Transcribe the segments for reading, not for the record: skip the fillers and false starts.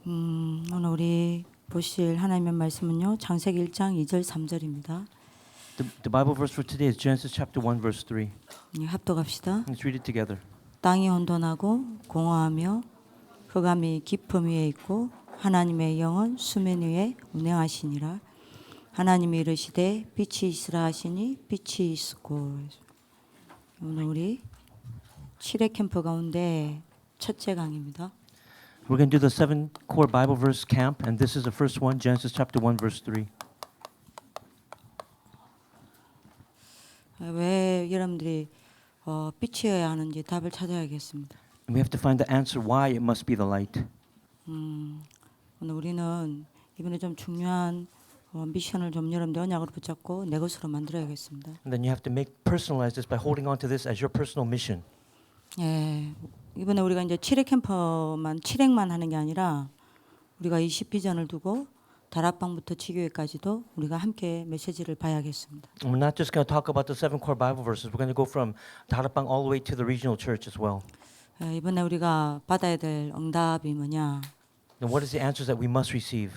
오늘 우리 보실 하나님의 말씀은요. 창세기 1장 2절 3절입니다. The Bible verse for today is Genesis chapter 1 verse 3. 합독합시다. Let's read it together. 땅이 혼돈하고 공허하며 흑암이 깊음 위에 있고 하나님의 영은 수면 위에 운행하시니라. 하나님이 이르시되 빛이 있으라 하시니 빛이 있었고. 오늘 우리 7회 캠프 가운데 첫째 강의입니다. We're going to do the 7 core Bible verse camp, and this is the first one, Genesis chapter 1 verse 3. 왜 여러분들이 빛이어야 하는지 답을 찾아야겠습니다. And we have to find the answer why it must be the light. 오늘 우리는 이번에 좀 중요한 미션을 좀 여러분들 언약으로 붙잡고 내 것으로 만들어야겠습니다. And then you have to personalize this by holding on to this as your personal mission. 예, 이번에 우리가 이제 7회 캠퍼만 7회만 하는 게 아니라 우리가 20비전을 두고 다락방부터 지교회까지도 우리가 함께 메시지를 봐야겠습니다. And we're not just going to talk about the 7 core Bible verses. We're going to go from Darakbang all the way to the regional church as well. 예, 이번에 우리가 받아야 될 응답이 뭐냐? And what is the answers that we must receive?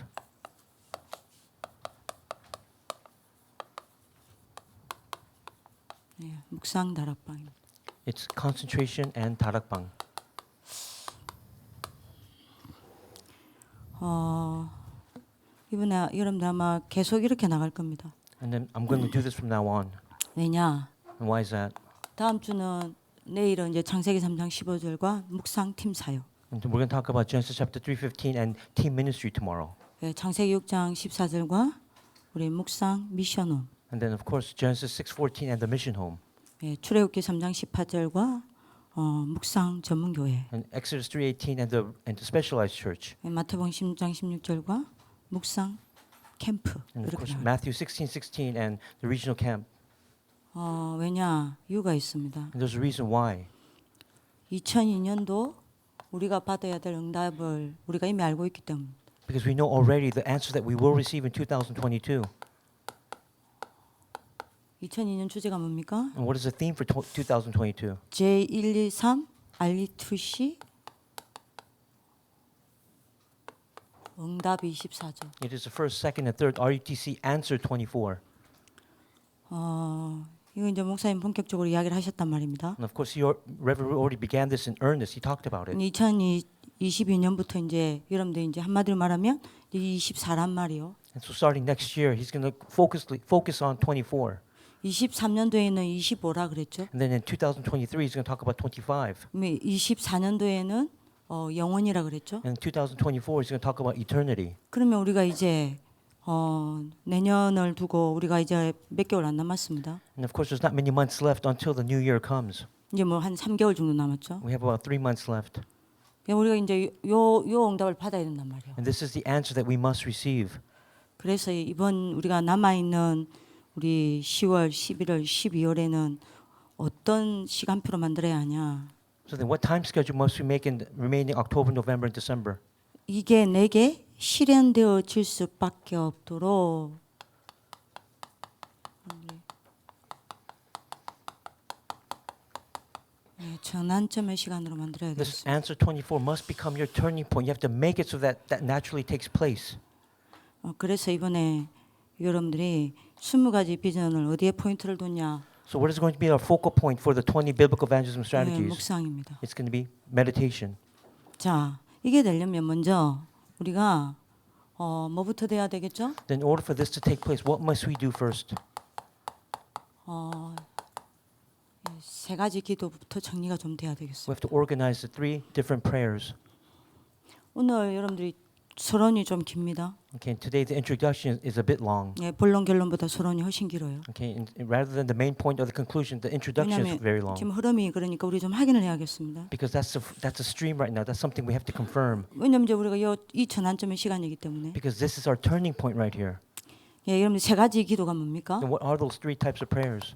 예, 묵상 다락방입니다. It's concentration and Darakbang. 이번에 여러분들 아마 계속 이렇게 나갈 겁니다. And then I'm going to do this from now on. 왜냐? And why is that? 다음 주는 내일은 이제 창세기 3장 15절과 묵상 팀 사역. And we're going to talk about Genesis chapter 3:15 and team ministry tomorrow. 예, 창세기 6장 14절과 우리 묵상 미션홈. And then of course Genesis 6:14 and the mission home. 예, 출애굽기 3장 18절과 묵상 전문 교회. And Exodus 3:18 and the specialized church. 예, 마태복음 16장 16절과 묵상 캠프. And of 이렇게 course 나와요. Matthew 16:16 and the regional camp. 왜냐? 이유가 있습니다. And there's a reason why. 2002년도 우리가 받아야 될 응답을 우리가 이미 알고 있기 때문에. Because we know already the answer that we will receive in 2022. 2002년 주제가 뭡니까? And what is the theme for 2022? J123 R2C 응답 24죠. It is the first, second, and third RUTC answer 24. 이거 이제 목사님 본격적으로 이야기를 하셨단 말입니다. And of course, Reverend already began this in earnest. He talked about it. 2022년부터 이제 여러분들 이제 한마디로 말하면 24란 말이요. And so starting next year, he's going to focus on 24. 23년도에는 25라 그랬죠. And then in 2023, he's going to talk about 25. 24년도에는 영원이라 그랬죠. And in 2024, he's going to talk about eternity. 그러면 우리가 이제 내년을 두고 우리가 이제 몇 개월 안 남았습니다. And of course, there's not many months left until the new year comes. 이제 뭐 한 3개월 정도 남았죠. We have about 3 months left. 우리가 이제 요 응답을 받아야 된단 말이에요. And this is the answer that we must receive. 그래서 이번 우리가 남아 있는 우리 10월, 11월, 12월에는 어떤 시간표로 만들어야 하냐? So then what time schedule must we make in the remaining October, November, and December? 이게 내게 실현되어질 수밖에 없도록 전환점의 시간으로 만들어야 This 되겠습니다. answer 24 must become your turning point. You have to make it so that that naturally takes place. 그래서 이번에 여러분들이 20가지 비전을 어디에 포인트를 뒀냐? So what is going to be our focal point for the 20 biblical evangelism 네, strategies? 묵상입니다. It's going to be meditation. 자, 이게 되려면 먼저 우리가 뭐부터 돼야 되겠죠? Then in order for this to take place, what must we do first? 세 가지 기도부터 정리가 좀 돼야 We 되겠어요. have to organize the 3 different prayers. 오늘 여러분들이 서론이 좀 깁니다. Okay, and today the introduction is a bit long. 예, 본론 결론보다 서론이 훨씬 길어요. Okay, and rather than the main point or the conclusion, the introduction is very 왜냐하면 long. 지금 흐름이 그러니까 우리 좀 확인을 해야겠습니다. Because that's a stream right now. That's something we have to confirm. 왜냐하면 이제 우리가 이 전환점의 시간이기 때문에. Because this is our turning point right here. 예, 여러분들 세 가지 기도가 뭡니까? And what are those 3 types of prayers?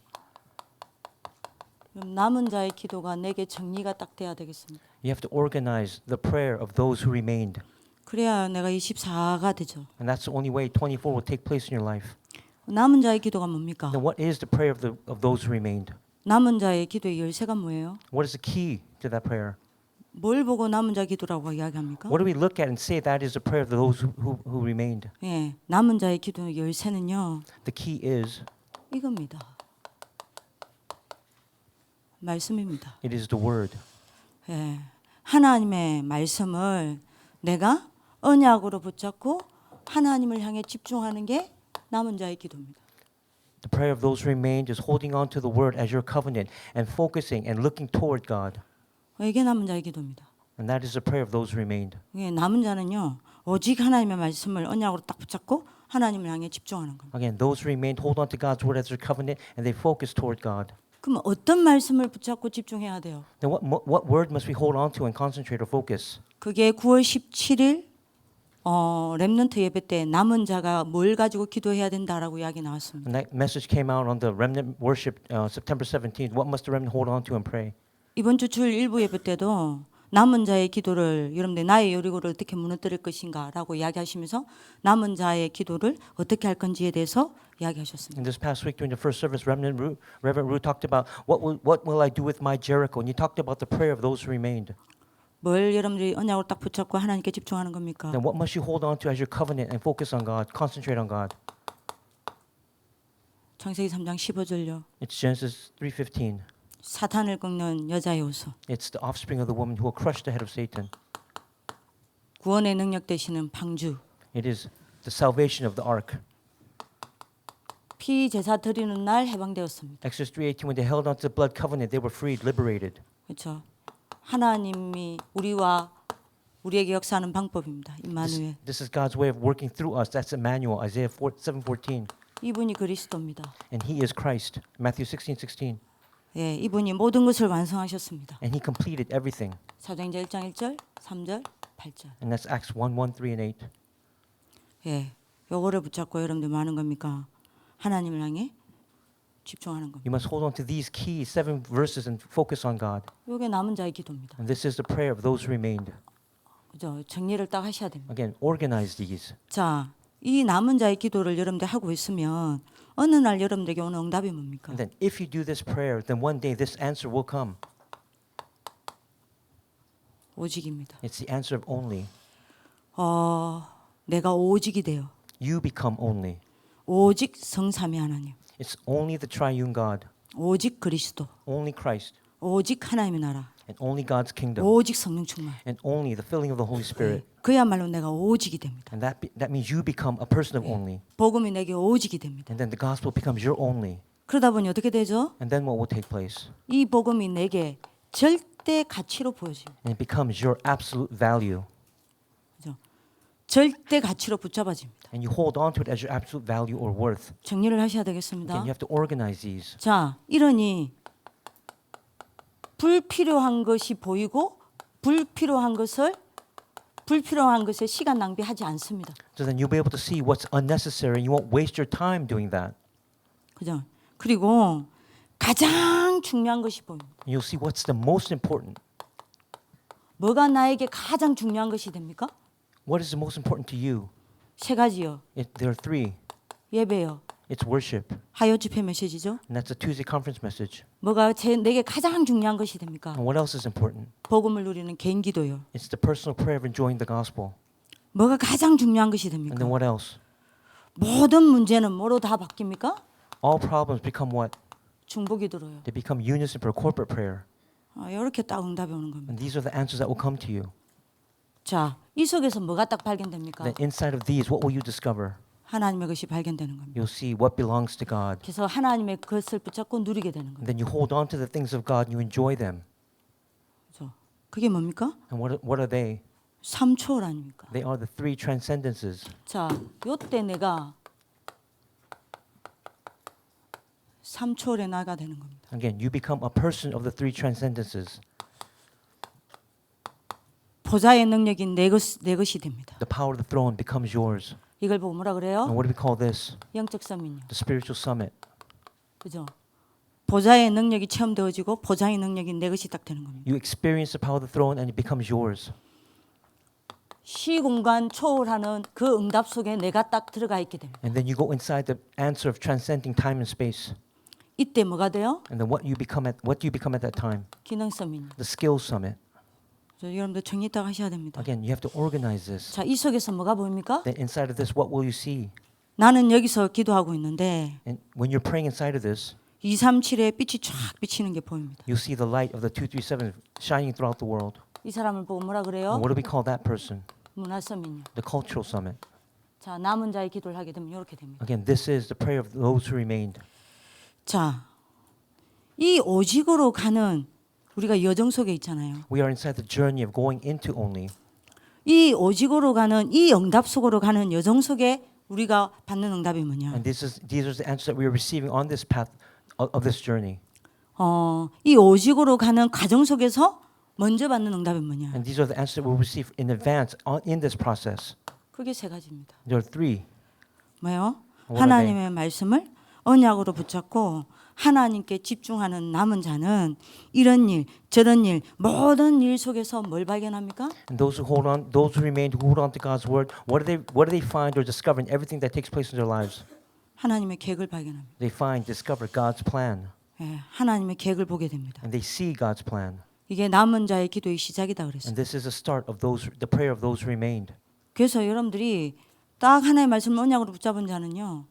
그럼 남은 자의 기도가 내게 정리가 딱 돼야 되겠습니다. You have to organize the prayer of those who remained. 그래야 내가 24가 되죠. And that's the only way 24 will take place in your life. 남은 자의 기도가 뭡니까? Then what is the prayer of those who remained? 남은 자의 기도의 열쇠가 뭐예요? What is the key to that prayer? 뭘 보고 남은 자 기도라고 이야기합니까? What do we look at and say that is the prayer of those who remained? 예, 남은 자의 기도 열쇠는요. The key is, 이겁니다. 말씀입니다. it is the word. 예, 하나님의 말씀을 내가 언약으로 붙잡고 하나님을 향해 집중하는 게 남은 자의 기도입니다. The prayer of those who remained is holding on to the word as your covenant and focusing and looking toward God. 이게 남은 자의 기도입니다. And that is the prayer of those who remained. 예, 남은 자는요. 오직 하나님의 말씀을 언약으로 딱 붙잡고 하나님을 향해 집중하는 겁니다. Again, those who remained hold on to God's word as their covenant and they focus toward God. 그럼 어떤 말씀을 붙잡고 집중해야 돼요? Then what word must we hold on to and concentrate or focus? 그게 9월 17일 렘넌트 예배 때 남은 자가 뭘 가지고 기도해야 된다라고 이야기 나왔습니다. And that message came out on the remnant worship September 17th. What must the remnant hold on to and pray? 이번 주 주일 일부 예배 때도 남은 자의 기도를 여러분들 나의 여리고를 어떻게 무너뜨릴 것인가라고 이야기하시면서 남은 자의 기도를 어떻게 할 건지에 대해서 이야기하셨습니다. In this past week during the first service, Reverend Ru talked about what will I do with my Jericho? And you talked about the prayer of those who remained. 뭘 여러분들이 언약으로 딱 붙잡고 하나님께 집중하는 겁니까? Then what must you hold on to as your covenant and focus on God, concentrate on God? 창세기 3장 15절요. It's Genesis 3:15. 사탄을 꺾는 여자의 호소. It's the offspring of the woman who will crush the head of Satan. 구원의 능력 되시는 방주. It is the salvation of the ark. 피 제사 드리는 날 해방되었습니다. Exodus 3:18, when they held on to the blood covenant, they were freed, liberated. 그렇죠. 하나님이 우리에게 역사하는 방법입니다. 임마누엘. This is God's way of working through us. That's Emmanuel, Isaiah 7:14. 이분이 그리스도입니다. And he is Christ, Matthew 16:16. 예, 이분이 모든 것을 완성하셨습니다. And he completed everything. 사도행전 1장 1절, 3절, 8절. And that's Acts 1:1, 3, and 8. 예, 요거를 붙잡고 여러분들 뭐 하는 겁니까? 하나님을 향해 집중하는 겁니다. You must hold on to these key 7 verses and focus on God. 요게 남은 자의 기도입니다. And this is the prayer of those who remained. 그죠? 정리를 딱 하셔야 됩니다. Again, organize these. 자, 이 남은 자의 기도를 여러분들 하고 있으면 어느 날 여러분들에게 오는 응답이 뭡니까? And then if you do this prayer, then one day this answer will come. 오직입니다. It's the answer of only. 내가 오직이 돼요. You become only. 오직 성삼위 하나님. It's only the triune God, 오직 그리스도. only Christ, 오직 하나님의 나라. and only God's kingdom, 오직 성령 충만. and only the filling of the Holy Spirit. 그야말로 내가 오직이 됩니다. And that means you become a person of only. 복음이 내게 오직이 됩니다. And then the gospel becomes your only. 그러다 보니 어떻게 되죠? And then what will take place? 이 복음이 내게 절대 가치로 보여집니다. And it becomes your absolute value. 그죠? 절대 가치로 붙잡아집니다. And you hold on to it as your absolute value or worth. 정리를 하셔야 Again, 되겠습니다. you have to organize these. 자, 이러니 불필요한 것이 보이고 불필요한 것에 시간 낭비하지 않습니다. So then you'll be able to see what's unnecessary and you won't waste your time doing that. 그죠? 그리고 가장 중요한 것이 보입니다. And you'll see what's the most important. 뭐가 나에게 가장 중요한 것이 됩니까? What is the most important to you? 세 가지요. There are 3. 예배요. It's worship. 하여 집회 메시지죠. And that's a Tuesday conference message. 뭐가 내게 가장 중요한 것이 됩니까? And what else is important? 복음을 누리는 개인 기도요. It's the personal prayer of enjoying the gospel. 뭐가 가장 중요한 것이 And 됩니까? then what else? 모든 문제는 뭐로 다 바뀝니까? All problems become what? 중보기 들어요. They become unison for corporate prayer. 이렇게 딱 응답이 오는 겁니다. And these are the answers that will come to you. 자, 이 속에서 뭐가 딱 발견됩니까? Then inside of these, what will you discover? 하나님의 것이 발견되는 겁니다. You'll see what belongs to God. 그래서 하나님의 것을 붙잡고 누리게 되는 And 겁니다. then you hold on to the things of God and you enjoy them. 그죠? 그게 뭡니까? And what are they? 삼초월 아닙니까? They are the 3 transcendences. 자, 요때 내가 삼초월에 나가 되는 겁니다. Again, you become a person of the 3 transcendences. 보좌의 능력이 내 것이 됩니다. The power of the throne becomes yours. 이걸 보고 뭐라 And 그래요? what do we call this? 영적 서민요. The spiritual summit. 그죠? 보좌의 능력이 체험되어지고 보좌의 능력이 내 것이 딱 되는 겁니다. You experience the power of the throne and it becomes yours. 시공간 초월하는 그 응답 속에 내가 딱 들어가 있게 됩니다. And then you go inside the answer of transcending time and space. 이때 뭐가 돼요? And then what do you become at that time? 기능 서민요. The skills summit. 여러분들 정리 딱 하셔야 됩니다. Again, you have to organize this. 자, 이 속에서 뭐가 보입니까? Then inside of this, what will you see? 나는 여기서 기도하고 있는데 And when you're praying inside of this, 237에 빛이 쫙 비치는 게 보입니다. you'll see the light of the 237 shining throughout the world. 이 사람을 보고 뭐라 그래요? And what do we call that person? 문화서민요. The cultural summit. 자, 남은 자의 기도를 하게 되면 이렇게 됩니다. Again, this is the prayer of those who remained. 자, 이 오직으로 가는 우리가 여정 속에 있잖아요. We are inside the journey of going into only. 이 오직으로 가는 이 응답 속으로 가는 여정 속에 우리가 받는 응답이 뭐냐? And these are the answers that we are receiving on this path of this journey. 이 오직으로 가는 과정 속에서 먼저 받는 응답이 뭐냐? And these are the answers that we'll receive in advance in this process. 그게 세 가지입니다. There are three. 뭐요? What are 하나님의 말씀을 언약으로 붙잡고 하나님께 집중하는 남은 자는 이런 일, 저런 일, 모든 일 속에서 뭘 발견합니까? And those who hold on, those who remain, who hold on to God's word, what do they find or discover in everything that takes place in their lives? 하나님의 계획을 발견합니다. They discover God's plan, 예, 하나님의 계획을 보게 됩니다. and they see God's plan. 이게 남은 자의 기도의 시작이다 And 그랬어요. this is the start of the prayer of those who remained. 그래서 여러분들이 딱 하나님의 말씀을 언약으로 붙잡은 자는요,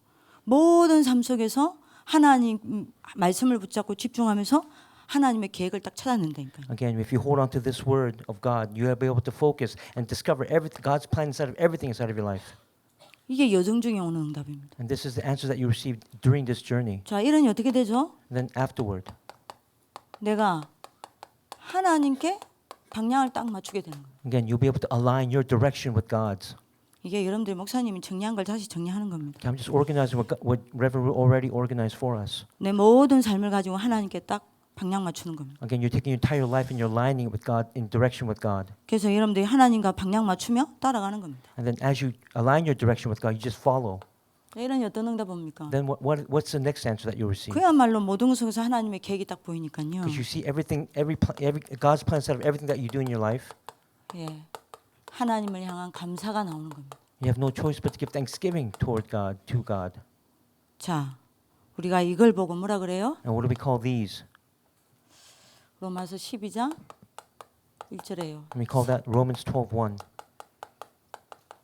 모든 삶 속에서 하나님 말씀을 붙잡고 집중하면서 하나님의 계획을 딱 찾아낸다니까요. Again, if you hold on to this word of God, you will be able to focus and discover God's plan inside of everything inside of your life. 이게 여정 중에 오는 응답입니다. And this is the answer that you received during this journey. 자, 이런이 어떻게 되죠? And then afterward, 내가 하나님께 방향을 딱 맞추게 되는 거예요. again, you'll be able to align your direction with God's. 이게 여러분들이 목사님이 정리한 걸 다시 정리하는 겁니다. I'm just organizing what Reverend Ru already organized for us. 내 모든 삶을 가지고 하나님께 딱 방향 맞추는 겁니다. Again, you're taking your entire life and you're aligning it with God, in direction with God. 그래서 여러분들이 하나님과 방향 맞추며 따라가는 겁니다. And then as you align your direction with God, you just follow. 이런 어떤 응답 봅니까? Then what's the next answer that you'll receive? 그야말로 모든 것 속에서 하나님의 계획이 딱 보이니까요. Because you see everything, every God's plan inside of everything that you do in your life. 예, 하나님을 향한 감사가 나오는 겁니다. You have no choice but to give thanksgiving toward God, to God. 자, 우리가 이걸 보고 뭐라 그래요? And what do we call these? 로마서 12장 1절에요. And we call that Romans 12:1.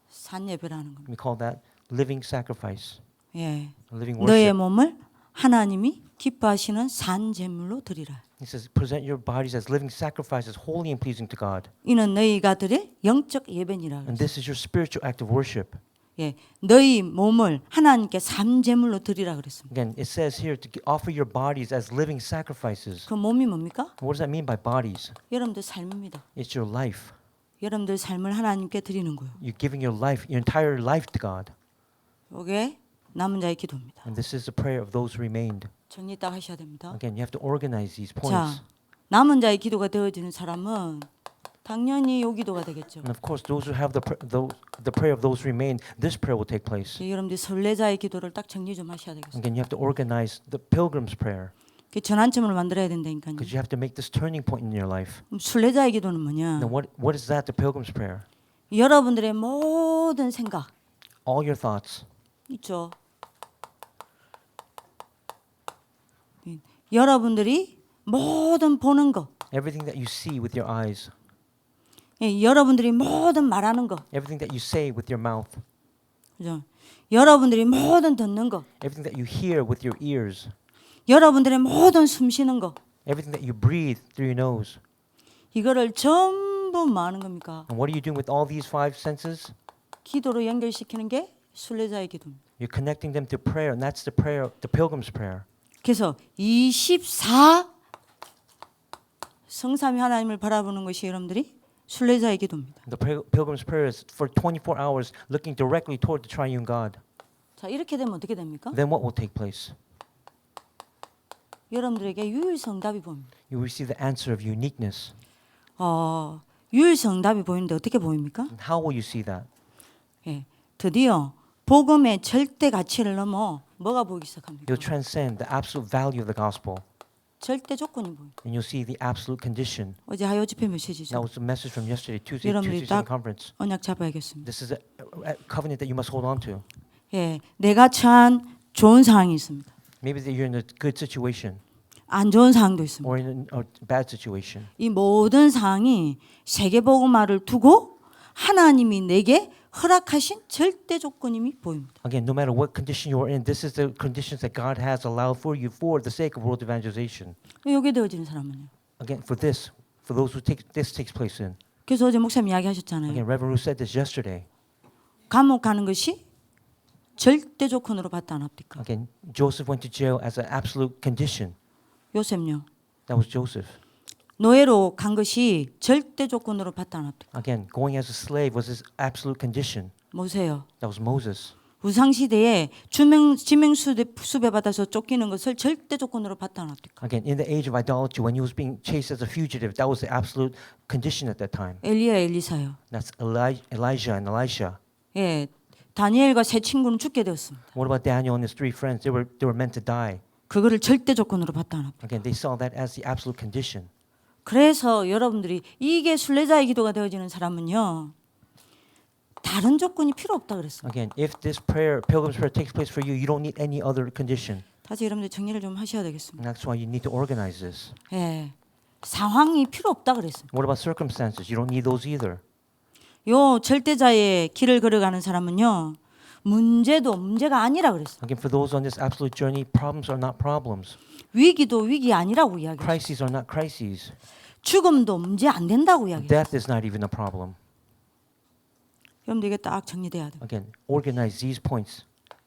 산 예배라는 겁니다. We call that living sacrifice, 예, living 너의 worship. 몸을 하나님이 기뻐하시는 산 제물로 드리라. He says, present your bodies as living sacrifices, holy and pleasing to God. 이는 너희가 드릴 영적 예배니라. And this is your spiritual act of worship. 예, 너희 몸을 하나님께 산 제물로 드리라 그랬습니다. Again, it says here to offer your bodies as living sacrifices. 그 몸이 뭡니까? What does that mean by bodies? 여러분들 삶입니다. It's your life. 여러분들 삶을 하나님께 드리는 거예요. You're giving your life, your entire life to God. 이게 남은 자의 기도입니다. And this is the prayer of those who remained. 정리 딱 하셔야 됩니다. Again, you have to organize these 자, points. 남은 자의 기도가 되어지는 사람은 당연히 요 기도가 되겠죠. And of course, those who have the prayer of those who remain, this prayer will take place. 여러분들 순례자의 기도를 딱 정리 좀 하셔야 되겠어요. Again, you have to organize the pilgrim's prayer 그 전환점을 만들어야 된다니까요. because you have to make this turning point in your life. 순례자의 기도는 뭐냐? Now, what is that? The pilgrim's prayer. 여러분들의 모든 생각 All your thoughts, 있죠. 여러분들이 모든 보는 거, everything that you see with your eyes, 예, 여러분들이 모든 말하는 거, everything that you say with your mouth, 그죠? 여러분들이 모든 듣는 거, everything that you hear with your ears, 여러분들의 모든 숨 쉬는 거, everything that you breathe through your nose. 이거를 전부 뭐 하는 겁니까? And what are you doing with all these five senses? 기도로 연결시키는 게 순례자의 기도입니다. You're connecting them to prayer, and that's the prayer, the pilgrim's prayer. 그래서 24 성삼위 하나님을 바라보는 것이 여러분들이 순례자의 기도입니다. The pilgrim's prayer is for 24 hours looking directly toward the triune God. 자, 이렇게 되면 어떻게 됩니까? Then what will take place? 여러분들에게 유일성답이 보입니다. You receive the answer of uniqueness. 유일성답이 보이는데 어떻게 보입니까? And how will you see that? 예, 드디어 복음의 절대 가치를 넘어 뭐가 보이기 시작합니까? You'll transcend the absolute value of the gospel, 절대 조건이 보입니다. and you'll see the absolute condition. 어제 하요 집회 That 메시지죠. was the message from yesterday, Tuesday 여러분들이 Tuesday 딱 conference. 언약 잡아야겠습니다. This is a covenant that you must hold on to. 예, 내가 처한 좋은 상황이 있습니다. Maybe that you're in a good situation. 안 좋은 상황도 있습니다. or in a bad situation. 이 모든 상황이 세계복음화를 두고 하나님이 내게 허락하신 절대 조건임이 보입니다. Again, no matter what condition you are in, this is the conditions that God has allowed for you for the sake of world evangelization. 여기에 되어지는 사람은요. Again, for those who this takes place in. 그래서 어제 목사님 이야기하셨잖아요. Again, Reverend Ru said this yesterday. 감옥 가는 것이 절대 조건으로 받다 안 합니까? Again, Joseph went to jail as an absolute condition. 요셉요. That was Joseph. 노예로 간 것이 절대 조건으로 받다 안 합니까? Again, going as a slave was his absolute condition. 모세요. That was Moses. 우상 시대에 지명수배 받아서 쫓기는 것을 절대 조건으로 받다 안 합니까? Again, in the age of idolatry, when he was being chased as a fugitive, that was the absolute condition at that time. 엘리야 엘리사요. That's Elijah and Elisha. 예, 다니엘과 세 친구는 죽게 되었습니다. What about Daniel and his three friends? They were meant to die. 그거를 절대 조건으로 받다 안 합니다. Again, they saw that as the absolute condition. 그래서 여러분들이 이게 순례자의 기도가 되어지는 사람은요. 다른 조건이 필요 없다 그랬어요. Again, if this prayer, pilgrim's prayer takes place for you, you don't need any other condition. 다시 여러분들 정리를 좀 하셔야 되겠습니다. And that's why you need to organize this. 예, 상황이 필요 없다 그랬어요. What about circumstances? You don't need those either. 요 절대자의 길을 걸어가는 사람은요. 문제도 문제가 아니라 그랬어요. Again, for those on this absolute journey, problems are not problems. 위기도 위기 아니라고 이야기했어요. Crises are not crises. 죽음도 문제 안 된다고 이야기했어요. Death is not even a problem. 여러분들 이게 딱 정리돼야 돼요. Again, organize these points.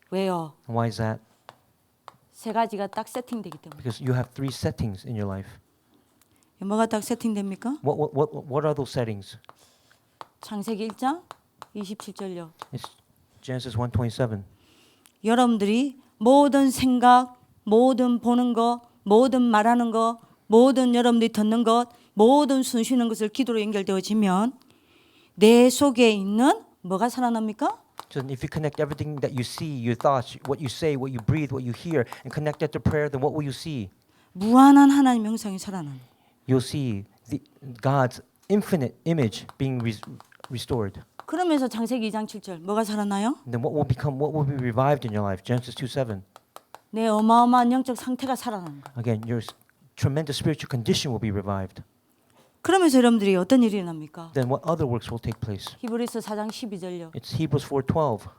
왜요? And why is that? 세 가지가 딱 세팅되기 때문에. Because you have three settings in your life. 뭐가 딱 세팅됩니까? What are those settings? 창세기 1장 27절요. It's Genesis 1:27. 여러분들이 모든 생각, 모든 보는 거, 모든 말하는 거, 모든 여러분들이 듣는 것, 모든 숨 쉬는 것을 기도로 연결되어지면 내 속에 있는 뭐가 살아납니까? So if you connect everything that you see, your thoughts, what you say, what you breathe, what you hear, and connect that to prayer, then what will you see? 무한한 하나님의 형상이 살아납니다. You'll see God's infinite image being restored. 그러면서 창세기 2장 7절 뭐가 살아나요? And then what will be revived in your life? Genesis 2:7. 내 어마어마한 영적 상태가 살아나는 거예요. Again, your tremendous spiritual condition will be revived. 그러면서 여러분들이 어떤 일이 일어납니까? Then what other works will take place? 히브리서 4장 12절요. It's Hebrews 4:12.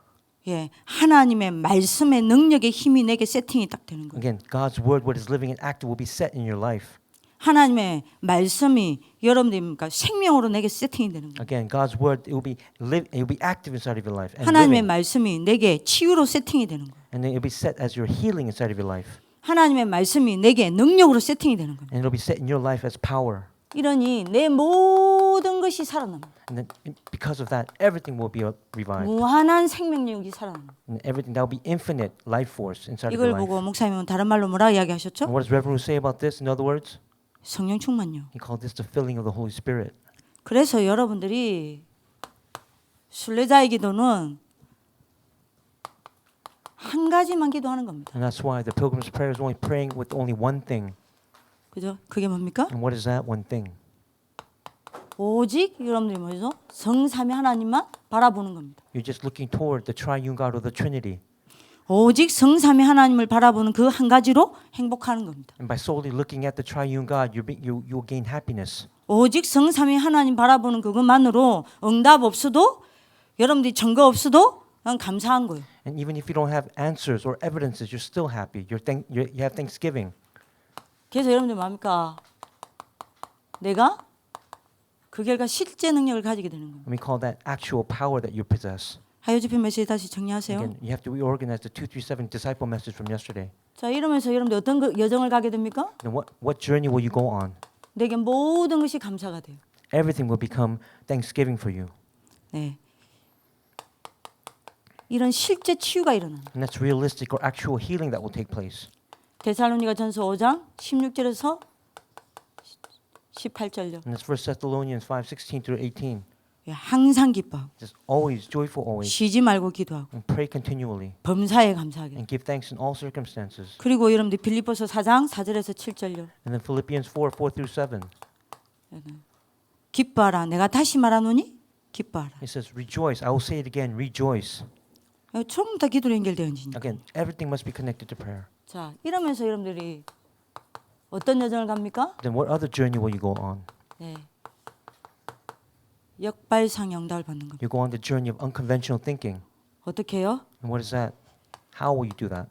예, 하나님의 말씀의 능력의 힘이 내게 세팅이 딱 되는 거예요. Again, God's word, what is living and active, will be set in your life. 하나님의 말씀이 여러분들입니까? 생명으로 내게 세팅이 되는 거예요. Again, God's word, it will be active inside of your life. And 하나님의 living. 말씀이 내게 치유로 세팅이 되는 거예요. And then it'll be set as your healing inside of your life. 하나님의 말씀이 내게 능력으로 세팅이 되는 거예요. And it'll be set in your life as power. 이러니 내 모든 것이 살아납니다. And then because of that, everything will be revived. 무한한 생명력이 살아납니다. And everything, that will be infinite life force inside of 이걸 your life. 보고 목사님은 다른 말로 뭐라 이야기하셨죠? And what does Reverend Ru say about this? In other words, 성령 충만요. he called this the filling of the Holy Spirit. 그래서 여러분들이 순례자의 기도는 한 가지만 기도하는 겁니다. And that's why the pilgrim's prayer is only praying with only one thing. 그죠? 그게 뭡니까? And what is that one thing? 오직 여러분들이 뭐죠? 성삼위 하나님만 바라보는 겁니다. You're just looking toward the triune God or the Trinity. 오직 성삼위 하나님을 바라보는 그 한 가지로 행복하는 겁니다. And by solely looking at the triune God, you'll gain happiness. 오직 성삼위 하나님 바라보는 그것만으로 응답 없어도 여러분들이 증거 없어도 그냥 감사한 거예요. And even if you don't have answers or evidences, you're still happy. You have thanksgiving. 그래서 여러분들 뭡니까? 내가 그 결과 실제 능력을 가지게 되는 겁니다. And we call that actual power that you possess. 하요집회 메시지 다시 정리하세요. Again, you have to reorganize the 237 disciple message from yesterday. 자, 이러면서 여러분들 어떤 여정을 가게 됩니까? Then what journey will you go on? 내게 모든 것이 감사가 돼요. Everything will become thanksgiving for you. 네. 이런 실제 치유가 일어나는. And that's realistic or actual healing that will take place. 데살로니가 전서 5장 16절에서 18절요. And that's 1 Thessalonians 5:16 through 18. 항상 기뻐하고 Just always, joyful always. 쉬지 말고 기도하고 And pray continually. 범사에 감사하게. And give thanks in all circumstances. 그리고 여러분들 빌립보서 4장 4절에서 7절요. And then Philippians 4:4 through 7. 기뻐하라. 내가 다시 말하노니 기뻐하라. It says, rejoice. I will say it again, rejoice. 전부 다 기도로 연결되어 있으니까. Again, everything must be connected to prayer. 자, 이러면서 여러분들이 어떤 여정을 갑니까? then what other journey will you go on? 네. 역발상 영달을 받는 겁니다. You go on the journey of unconventional thinking. 어떻게 해요? And what is that? How will you do that?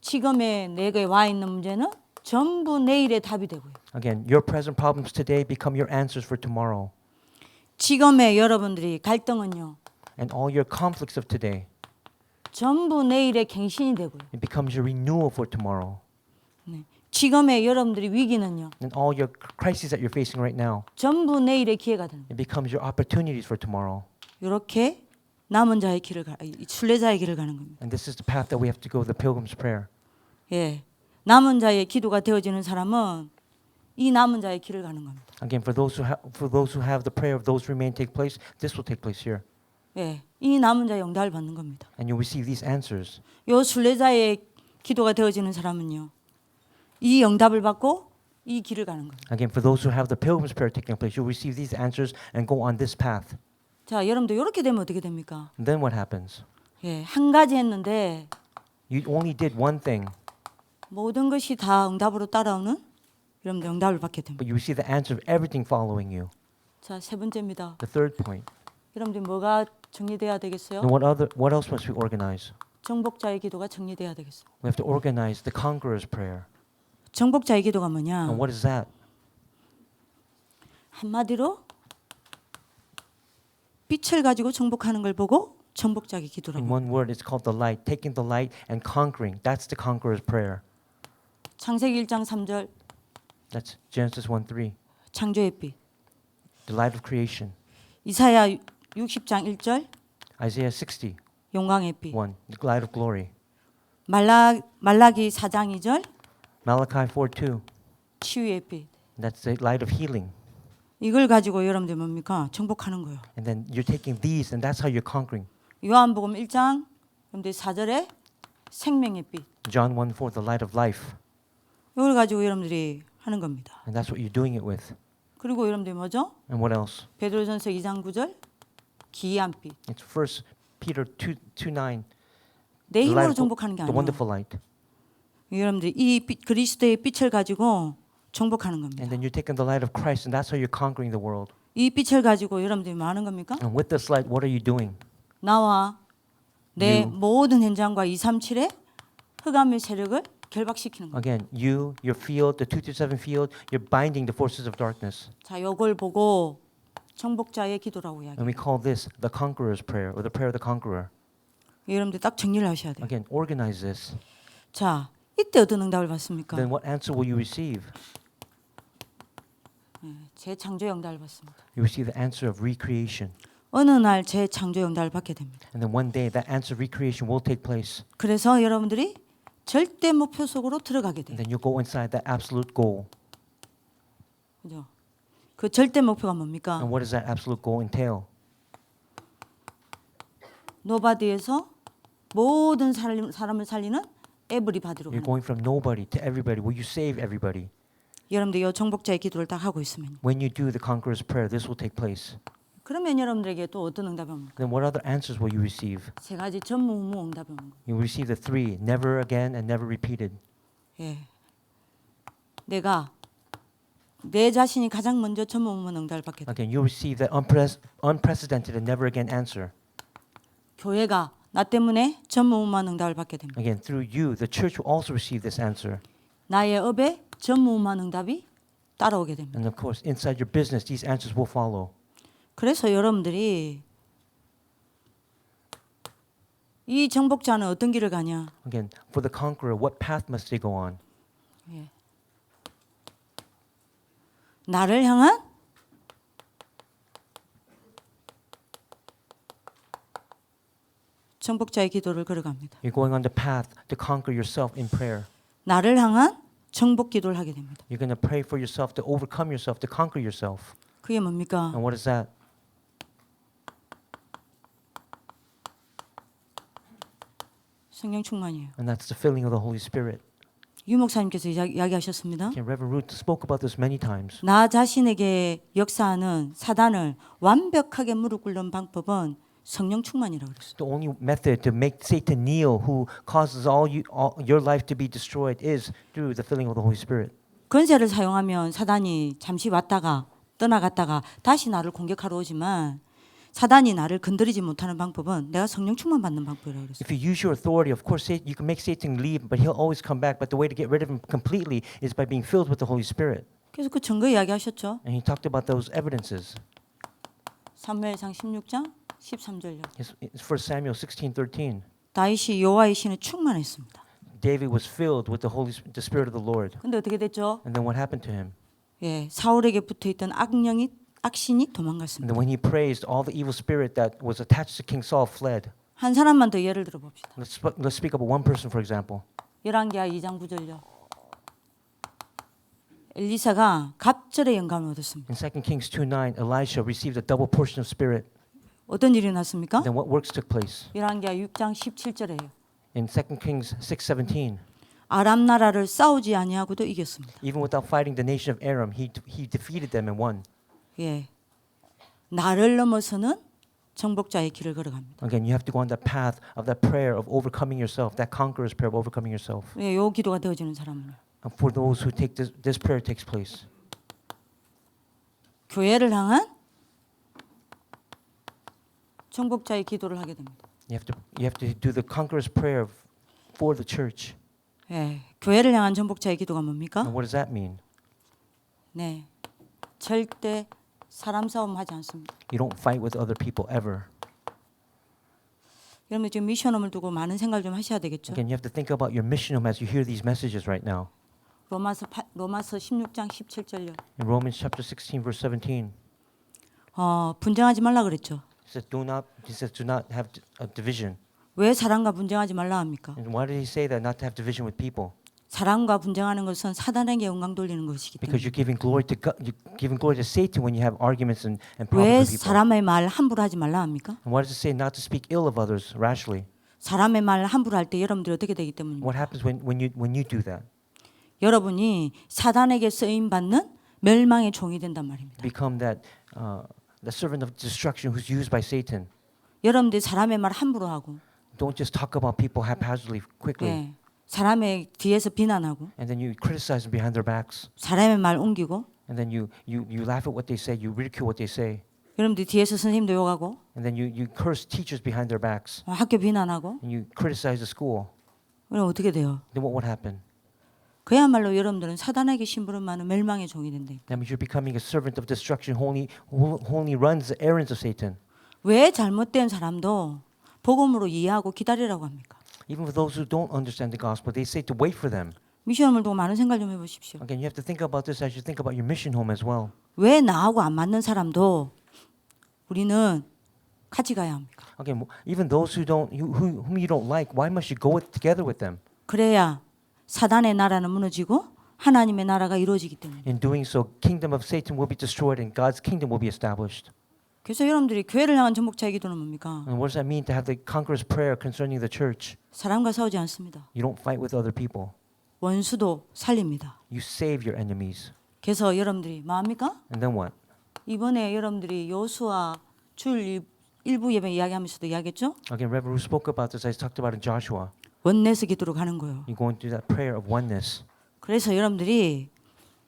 지금의 내게 와 있는 문제는 전부 내일의 답이 되고요. Again, your present problems today become your answers for tomorrow. 지금의 여러분들이 갈등은요. And all your conflicts of today, 전부 내일의 갱신이 되고요. it becomes your renewal for tomorrow. 네. 지금의 여러분들이 위기는요. And all your crises that you're facing right now, 전부 내일의 기회가 되는 거예요. it becomes your opportunities for tomorrow. 이렇게 남은 자의 길을 순례자의 길을 가는 겁니다. And this is the path that we have to go, the pilgrim's prayer. 예. 남은 자의 기도가 되어지는 사람은 이 남은 자의 길을 가는 겁니다. Again, for those who have the prayer of those who remain take place, this will take place here. 예. 이 남은 자의 응답을 받는 겁니다. And you'll receive these answers. 요 순례자의 기도가 되어지는 사람은요. 이 응답을 받고 이 길을 가는 거예요. Again, for those who have the pilgrim's prayer taking place, you'll receive these answers and go on this path. 자, 여러분들 이렇게 되면 어떻게 됩니까? And then what happens? 예. 한 가지 했는데 You only did one thing, 모든 것이 다 응답으로 따라오는 여러분들 응답을 받게 됩니다. but you receive the answer of everything following you. 자, 세 번째입니다. The third point. 여러분들 뭐가 정리돼야 되겠어요? Then what else must we organize? 정복자의 기도가 정리돼야 되겠어요. We have to organize the conqueror's prayer. 정복자의 기도가 뭐냐? And what is that? 한마디로 빛을 가지고 정복하는 걸 보고 정복자의 기도라고. In one word, it's called the light. Taking the light and conquering. That's the conqueror's prayer. 창세기 1장 3절 That's Genesis 1:3. 창조의 빛. The light of creation. 이사야 60장 1절 Isaiah 60:1. 영광의 빛. The light of glory. 말라기 4장 2절 Malachi 4:2. 치유의 빛. That's the light of healing. 이걸 가지고 여러분들 뭡니까? 정복하는 거예요. And then you're taking these, and that's how you're conquering. 요한복음 1장 여러분들 4절에 생명의 빛. John 1:4, the light of life. 이걸 가지고 여러분들이 하는 겁니다. And that's what you're doing it with. 그리고 여러분들 뭐죠? And what else? 베드로전서 2장 9절 기이한 빛. It's 1 Peter 2:9. 내 The 힘으로 light of, 정복하는 게 the 아니에요. wonderful light. 여러분들 이 빛, 그리스도의 빛을 가지고 정복하는 겁니다. And then you're taking the light of Christ, and that's how you're conquering the world. 이 빛을 가지고 여러분들이 뭐 하는 겁니까? And with this light, what are you doing? 나와 내 You. 모든 현장과 237의 흑암의 세력을 결박시키는 겁니다. Again, you, your field, the 227 field, you're binding the forces of darkness. 자, 요걸 보고 정복자의 기도라고 And 이야기해요. we call this the conqueror's prayer, or the prayer of the conqueror. 여러분들 딱 정리를 하셔야 돼요. Again, organize this. 자, 이때 어떤 응답을 받습니까? Then what answer will you receive? 재창조 응답을 받습니다. You receive the answer of recreation. 어느 날 재창조 응답을 받게 됩니다. And then one day, that answer of recreation will take place. 그래서 여러분들이 절대 목표 속으로 들어가게 돼요. And then you'll go inside that absolute goal. 그죠? 그 절대 목표가 뭡니까? And what does that absolute goal entail? 노바디에서 모든 사람을 살리는 에브리바디로 You're 가는. going from nobody to everybody. Will you save everybody? 여러분들 이 정복자의 기도를 딱 하고 있으면 When you do the conqueror's prayer, this will take place. 그러면 여러분들에게 또 어떤 응답이 옵니까? Then what other answers will you receive? 세 가지 전무후무 응답이 오는 거예요. You receive the three, never again and never repeated. 예. 내가 내 자신이 가장 먼저 전무후무 응답을 받게 돼. Again, you receive that unprecedented and never again answer. 교회가 나 때문에 전무후무한 응답을 받게 됩니다. Again, through you, the church will also receive this answer. 나의 업에 전무후무한 응답이 따라오게 됩니다. And of course, inside your business, these answers will follow. 그래서 여러분들이 이 정복자는 어떤 길을 가냐? Again, for the conqueror, what path must they go on? 예. 나를 향한 정복자의 기도를 걸어갑니다. You're going on the path to conquer yourself in prayer. 나를 향한 정복 기도를 하게 됩니다. You're going to pray for yourself to overcome yourself, to conquer yourself. 그게 뭡니까? And what is that? 성령 충만이에요. And that's the filling of the Holy Spirit. 유 목사님께서 이야기하셨습니다. Again, Reverend Ruth spoke about this many times. 나 자신에게 역사하는 사단을 완벽하게 무릎 꿇는 방법은 성령 충만이라고 그랬어요. The only method to make Satan kneel, who causes all your life to be destroyed, is through the filling of the Holy Spirit. 권세를 사용하면 사단이 잠시 왔다가 떠나갔다가 다시 나를 공격하러 오지만 사단이 나를 건드리지 못하는 방법은 내가 성령 충만 받는 방법이라고 그랬어요. If you use your authority, of course, you can make Satan leave, but he'll always come back. But the way to get rid of him completely is by being filled with the Holy Spirit. 그래서 그 증거 이야기하셨죠. And he talked about those evidences. 사무엘상 16장 13절요. It's 1 Samuel 16:13. 다윗이 여호와의 신에 충만했습니다. David was filled with the Spirit of the Lord. 근데 어떻게 됐죠? And then what happened to him? 예, 사울에게 붙어 있던 악신이 And 도망갔습니다. then when he praised, all the evil spirit that was attached to King Saul fled. 한 사람만 더 예를 들어 봅시다. Let's speak about one person, for example. 열왕기하 2장 9절요. 엘리사가 갑절의 영감을 얻었습니다. In 2 Kings 2:9, Elisha received a double portion of spirit. 어떤 일이 났습니까? Then what works took place? 열왕기하 6장 17절에요. In 2 Kings 6:17, 아람 나라를 싸우지 아니하고도 이겼습니다. even without fighting the nation of Aram, he defeated them and won. 예, 나를 넘어서는 정복자의 길을 걸어갑니다. Again, you have to go on that path of that prayer of overcoming yourself, that conqueror's prayer of overcoming yourself. 예, 요 기도가 되어지는 사람은 And for those who take this prayer takes place. 교회를 향한 정복자의 기도를 하게 됩니다. You have to do the conqueror's prayer for the church. 예, 교회를 향한 정복자의 기도가 뭡니까? And what does that mean? 네, 절대 사람 싸움 하지 않습니다. You don't fight with other people ever. 여러분 지금 미션홈을 두고 많은 생각을 좀 하셔야 되겠죠. Again, you have to think about your mission home as you hear these messages right now. 로마서 16장 17절요. In Romans chapter 16, verse 17, 분쟁하지 말라 그랬죠. he says, do not have a division. 왜 사람과 분쟁하지 말라 합니까? And why did he say that, not to have division with people? 사람과 분쟁하는 것은 사단에게 영광 돌리는 것이기 Because 때문에. you're giving glory to God, you're giving glory to Satan when you have arguments and 왜 problems with people. 사람의 말 함부로 하지 말라 합니까? And what does it say not to speak ill of others rashly? 사람의 말 함부로 할 때 여러분들이 어떻게 되기 때문입니다. What happens when you do that? 여러분이 사단에게 쓰임 받는 멸망의 종이 된단 말입니다. Become the servant of destruction who's used by Satan. 여러분들이 사람의 말 함부로 하고, Don't just talk about people haphazardly, quickly, 예, 사람의 뒤에서 비난하고, and then you criticize them behind their backs, 사람의 말 옮기고, and then you laugh at what they say, you ridicule what they say, 여러분들이 뒤에서 선생님도 욕하고, and then you curse teachers behind their backs, 학교 비난하고, and you criticize the school. 그럼 어떻게 돼요? Then what would happen? 그야말로 여러분들은 사단에게 심부름하는 멸망의 종이 된다. That means you're becoming a servant of destruction, wholly runs the errands of Satan. 왜 잘못된 사람도 복음으로 이해하고 기다리라고 합니까? Even for those who don't understand the gospel, they say to wait for them. 미션홈을 두고 많은 생각 좀 해보십시오. Again, you have to think about this as you think about your mission home as well. 왜 나하고 안 맞는 사람도 우리는 같이 가야 합니까? Again, even those whom you don't like, why must you go together with them? 그래야 사단의 나라는 무너지고 하나님의 나라가 이루어지기 때문에. In doing so, kingdom of Satan will be destroyed and God's kingdom will be established. 그래서 여러분들이 교회를 향한 정복자의 기도는 뭡니까? And what does that mean to have the conqueror's prayer concerning the church? 사람과 싸우지 않습니다. You don't fight with other people. 원수도 살립니다. You save your enemies. 그래서 여러분들이 뭐합니까? And then what? 이번에 여러분들이 여호수아 주일 일부 예배 이야기하면서도 이야기했죠? Again, Reverend who spoke about this, I talked about in Joshua. 원내스 기도로 가는 거예요. You're going through that prayer of oneness. 그래서 여러분들이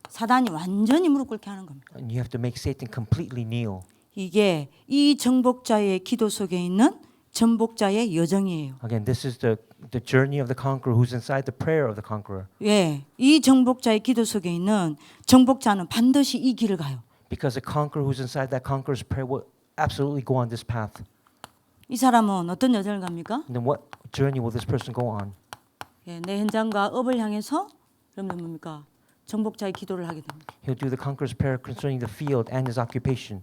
사단이 완전히 무릎 꿇게 하는 겁니다. And you have to make Satan completely kneel. 이게 이 정복자의 기도 속에 있는 정복자의 여정이에요. Again, this is the journey of the conqueror who's inside the prayer of the conqueror. 예, 이 정복자의 기도 속에 있는 정복자는 반드시 이 길을 가요. Because the conqueror who's inside that conqueror's prayer will absolutely go on this path. 이 사람은 어떤 여정을 갑니까? And then what journey will this person go on? 예, 내 현장과 업을 향해서 그러면 뭡니까? 정복자의 기도를 하게 됩니다. He'll do the conqueror's prayer concerning the field and his occupation.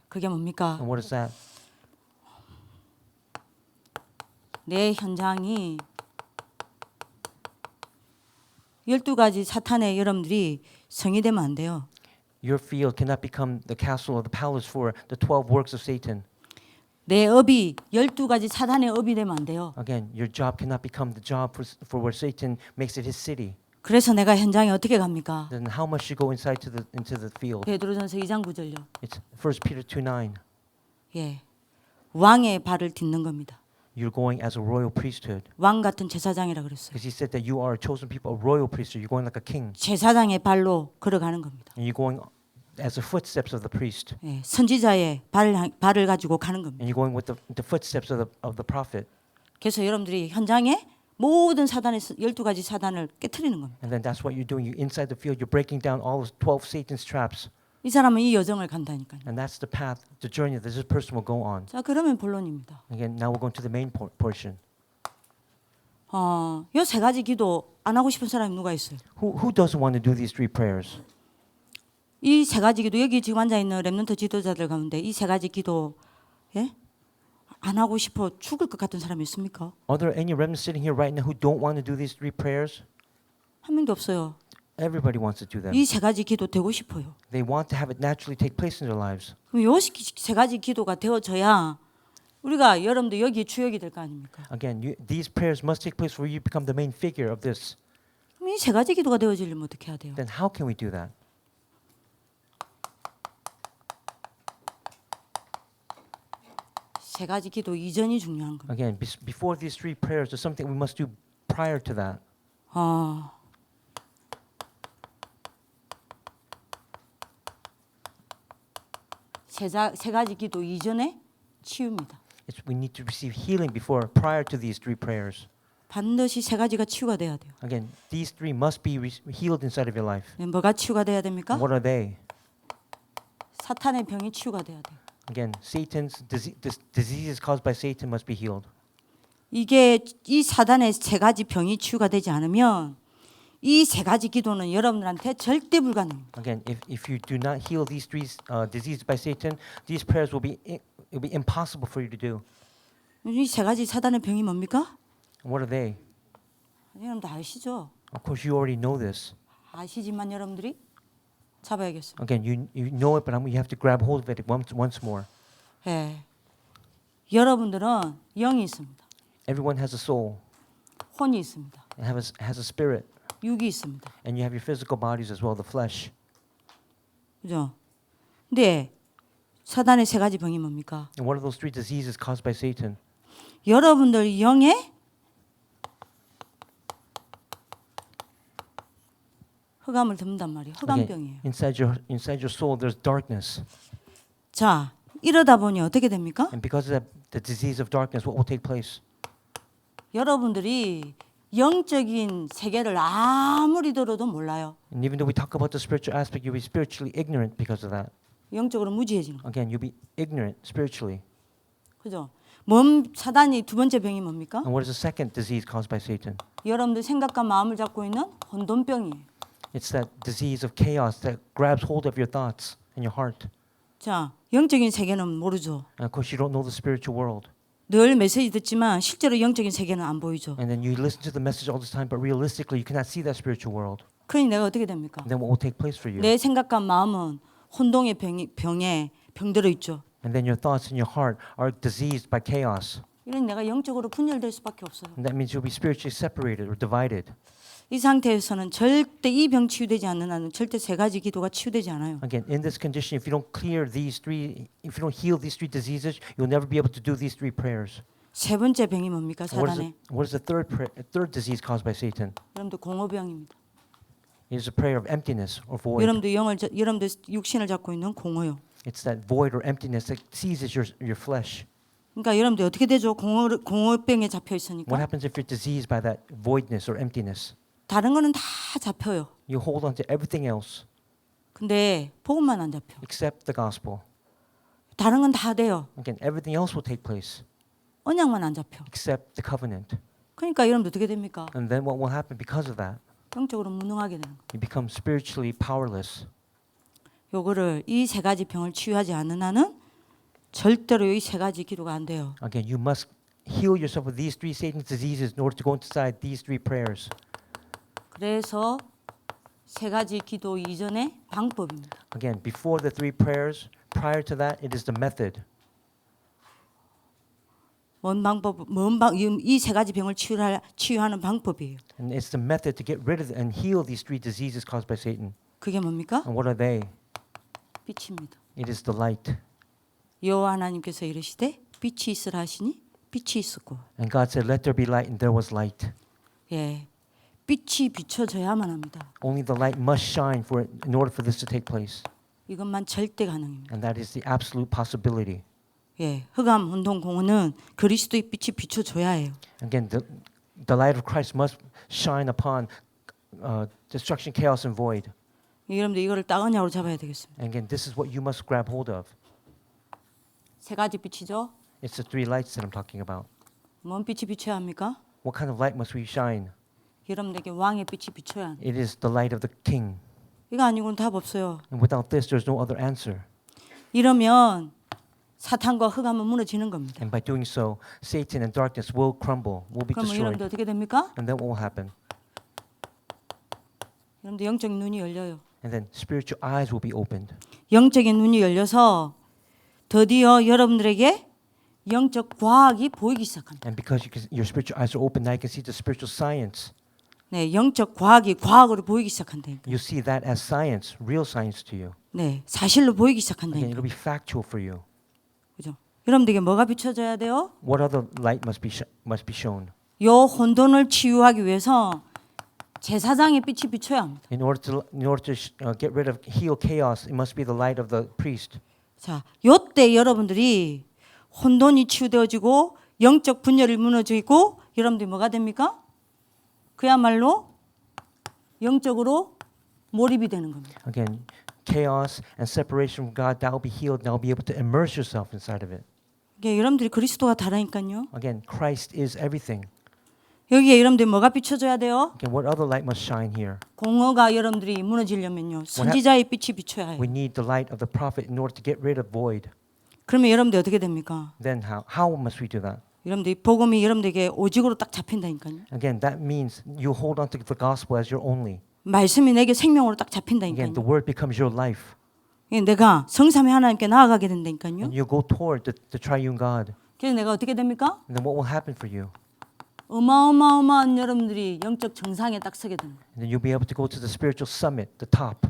그게 뭡니까? And what is that? 내 현장이 12가지 사탄의 여러분들이 성이 되면 안 돼요. Your field cannot become the castle or the palace for the 12 works of Satan. 내 업이 12가지 사탄의 업이 되면 안 돼요. Again, your job cannot become the job for where Satan makes it his city. 그래서 내가 현장에 어떻게 갑니까? Then how must you go into the field? 베드로전서 2장 9절요. It's 1 Peter 2:9. 예. 왕의 발을 딛는 겁니다. You're going as a royal priesthood. 왕 같은 제사장이라 그랬어요. Because he said that you are a chosen people, a royal priesthood. You're going like a king. 제사장의 발로 걸어가는 겁니다. And you're going as the footsteps of the priest. 예, 선지자의 발을 가지고 가는 겁니다. And you're going with the footsteps of the prophet. 그래서 여러분들이 현장에 모든 사단의 12가지 사단을 깨트리는 겁니다. And then that's what you're doing. You're inside the field. You're breaking down all 12 Satan's traps. 이 사람은 이 여정을 간다니까요. And that's the path, the journey that this person will go on. 자, 그러면 본론입니다. Again, now we're going to the main portion. 요 세 가지 기도 안 하고 싶은 사람이 누가 있어요? Who doesn't want to do these three prayers? 이 세 가지 기도 여기 지금 앉아 있는 렘넌트 지도자들 가운데 이 세 가지 기도 예? 안 하고 싶어 죽을 것 같은 사람이 있습니까? Are there any remnants sitting here right now who don't want to do these three prayers? 한 명도 없어요. Everybody wants to do them. 이 세 가지 기도 되고 싶어요. They want to have it naturally take place in their lives. 그럼 요 세 가지 기도가 되어져야 우리가 여러분들 여기 주역이 될 거 아닙니까? Again, these prayers must take place where you become the main figure of this. 그럼 이 세 가지 기도가 되어지려면 어떻게 해야 돼요? Then how can we do that? 세 가지 기도 이전이 중요한 겁니다. Again, before these three prayers, there's something we must do prior to that. 세 가지 기도 이전에 치유입니다. We need to receive healing prior to these three prayers. 반드시 세 가지가 치유가 돼야 돼요. Again, these three must be healed inside of your life. 네, 뭐가 치유가 돼야 됩니까? What are they? 사탄의 병이 치유가 돼야 돼요. Again, Satan's diseases caused by Satan must be healed. 이게 이 사단의 세 가지 병이 치유가 되지 않으면 이 세 가지 기도는 여러분들한테 절대 불가능합니다. Again, if you do not heal these three diseases by Satan, these prayers will be impossible for you to do. 이 세 가지 사단의 병이 뭡니까? And what are they? 여러분 다 아시죠? Of course, you already know this. 아시지만 여러분들이 잡아야겠어요. Again, you know it, but you have to grab hold of it once more. 예. 여러분들은 영이 있습니다. Everyone has a soul 혼이 있습니다. and has a spirit, 육이 있습니다. and you have your physical bodies as well, the flesh. 그죠? 근데 사단의 세 가지 병이 뭡니까? And what are those three diseases caused by Satan? 여러분들 영에 흑암을 듭는단 말이에요. 흑암병이에요. Inside your soul, there's darkness, 자, 이러다 보니 어떻게 됩니까? and because of the disease of darkness, what will take place? 여러분들이 영적인 세계를 아무리 들어도 몰라요. And even though we talk about the spiritual aspect, you'll be spiritually ignorant because of that. 영적으로 무지해지는 거. Again, you'll be ignorant spiritually. 그죠? 사단이 두 번째 병이 뭡니까? And what is the second disease caused by Satan? 여러분들 생각과 마음을 잡고 있는 혼돈병이에요. It's that disease of chaos that grabs hold of your thoughts and your heart. 자, 영적인 세계는 모르죠. And of course, you don't know the spiritual world. 늘 메시지 듣지만 실제로 영적인 세계는 안 보이죠. And then you listen to the message all the time, but realistically, you cannot see that spiritual world. 그러니 내가 어떻게 됩니까? And then what will take place for you? 내 생각과 마음은 혼동의 병에 병들어 있죠. And then your thoughts and your heart are diseased by chaos. 이런 내가 영적으로 분열될 수밖에 없어요. And that means you'll be spiritually separated or divided. 이 상태에서는 절대 이 병 치유되지 않는 한은 절대 세 가지 기도가 치유되지 않아요. Again, in this condition, if you don't if you don't heal these three diseases, you'll never be able to do these three prayers. 세 번째 병이 뭡니까? 사단의. What is the third disease caused by Satan? 여러분들 공허병입니다. It is a prayer of emptiness or void. 여러분들 육신을 잡고 있는 공허요. It's that void or emptiness that seizes your flesh. 그러니까 여러분들 어떻게 되죠? 공허병에 잡혀 What 있으니까 happens if you're diseased by that voidness or emptiness? 다른 거는 다 잡혀요. You hold on to everything else 근데 복음만 안 잡혀. except the gospel. 다른 건 다 돼요. Again, everything else will take place 언약만 안 잡혀. except the covenant. 그러니까 여러분들 어떻게 됩니까? And then what will happen because of that? 영적으로 무능하게 되는 거. You become spiritually powerless. 요거를 이 세 가지 병을 치유하지 않는 한은 절대로 이 세 가지 기도가 안 돼요. Again, you must heal yourself with these three Satan's diseases in order to go inside these three prayers. 그래서 세 가지 기도 이전에 방법입니다. Again, before the three prayers, prior to that, it is the method. 이 세 가지 병을 치유하는 방법이에요. And it's the method to get rid of and heal these three diseases caused by Satan. 그게 뭡니까? And what are they? 빛입니다. It is the light. 여호와 하나님께서 이르시되 빛이 있으라 하시니 빛이 있었고. And God said, "Let there be light," and there was light. 예. 빛이 비춰져야만 합니다. Only the light must shine for it, in order for this to take place. 이것만 절대 가능입니다. And that is the absolute possibility. 예. 흑암 운동 공원은 그리스도의 빛이 비춰줘야 해요. Again, the light of Christ must shine upon destruction, chaos, and void. 여러분들 이거를 따가냐로 잡아야 되겠습니다. And again, this is what you must grab hold of. 세 가지 빛이죠. It's the three lights that I'm talking about. 뭔 빛이 비춰야 합니까? What kind of light must we shine? 여러분들에게 왕의 빛이 비춰야 합니다. It is the light of the King. 이거 아니고는 답 없어요. And without this, there's no other answer. 이러면 사탄과 흑암은 무너지는 겁니다. And by doing so, Satan and darkness will crumble, will be 그러면 여러분들 destroyed. 어떻게 됩니까? And then what will happen? 여러분들 영적인 눈이 열려요. And then spiritual eyes will be opened. 영적인 눈이 열려서 드디어 여러분들에게 영적 과학이 보이기 시작합니다. And because your spiritual eyes are open, now you can see the spiritual science. 네, 영적 과학이 과학으로 보이기 시작한다니까. You see that as science, real science to you. 네, 사실로 보이기 Again, 시작한다니까. it'll be factual for you. 그죠? 여러분들에게 뭐가 비춰져야 돼요? What other light must be shown? 요 혼돈을 치유하기 위해서 제사장의 빛이 비춰야 합니다. In order to get rid of heal chaos, it must be the light of the priest. 자, 요때 여러분들이 혼돈이 치유되어지고 영적 분열이 무너지고 여러분들이 뭐가 됩니까? 그야말로 영적으로 몰입이 되는 겁니다. Again, chaos and separation from God, that will be healed. Now be able to immerse yourself inside of it. 이게 여러분들이 그리스도가 다라니까요. Again, Christ is everything. 여기에 여러분들이 뭐가 비춰져야 돼요? Again, what other light must shine here? 공허가 여러분들이 무너지려면요. 선지자의 빛이 비춰야 해요. We need the light of the prophet in order to get rid of void. 그러면 여러분들 어떻게 됩니까? Then how must we do that? 여러분들이 복음이 여러분들에게 오직으로 딱 잡힌다니까요. Again, that means you hold on to the gospel as your only. 말씀이 내게 생명으로 딱 Again, 잡힌다니까요. the word becomes your life. 내가 성삼위 하나님께 나아가게 된다니까요. And you go toward the triune God. 그래서 내가 어떻게 됩니까? And then what will happen for you? 어마어마한 여러분들이 영적 정상에 딱 서게 됩니다. And then you'll be able to go to the spiritual summit, the top.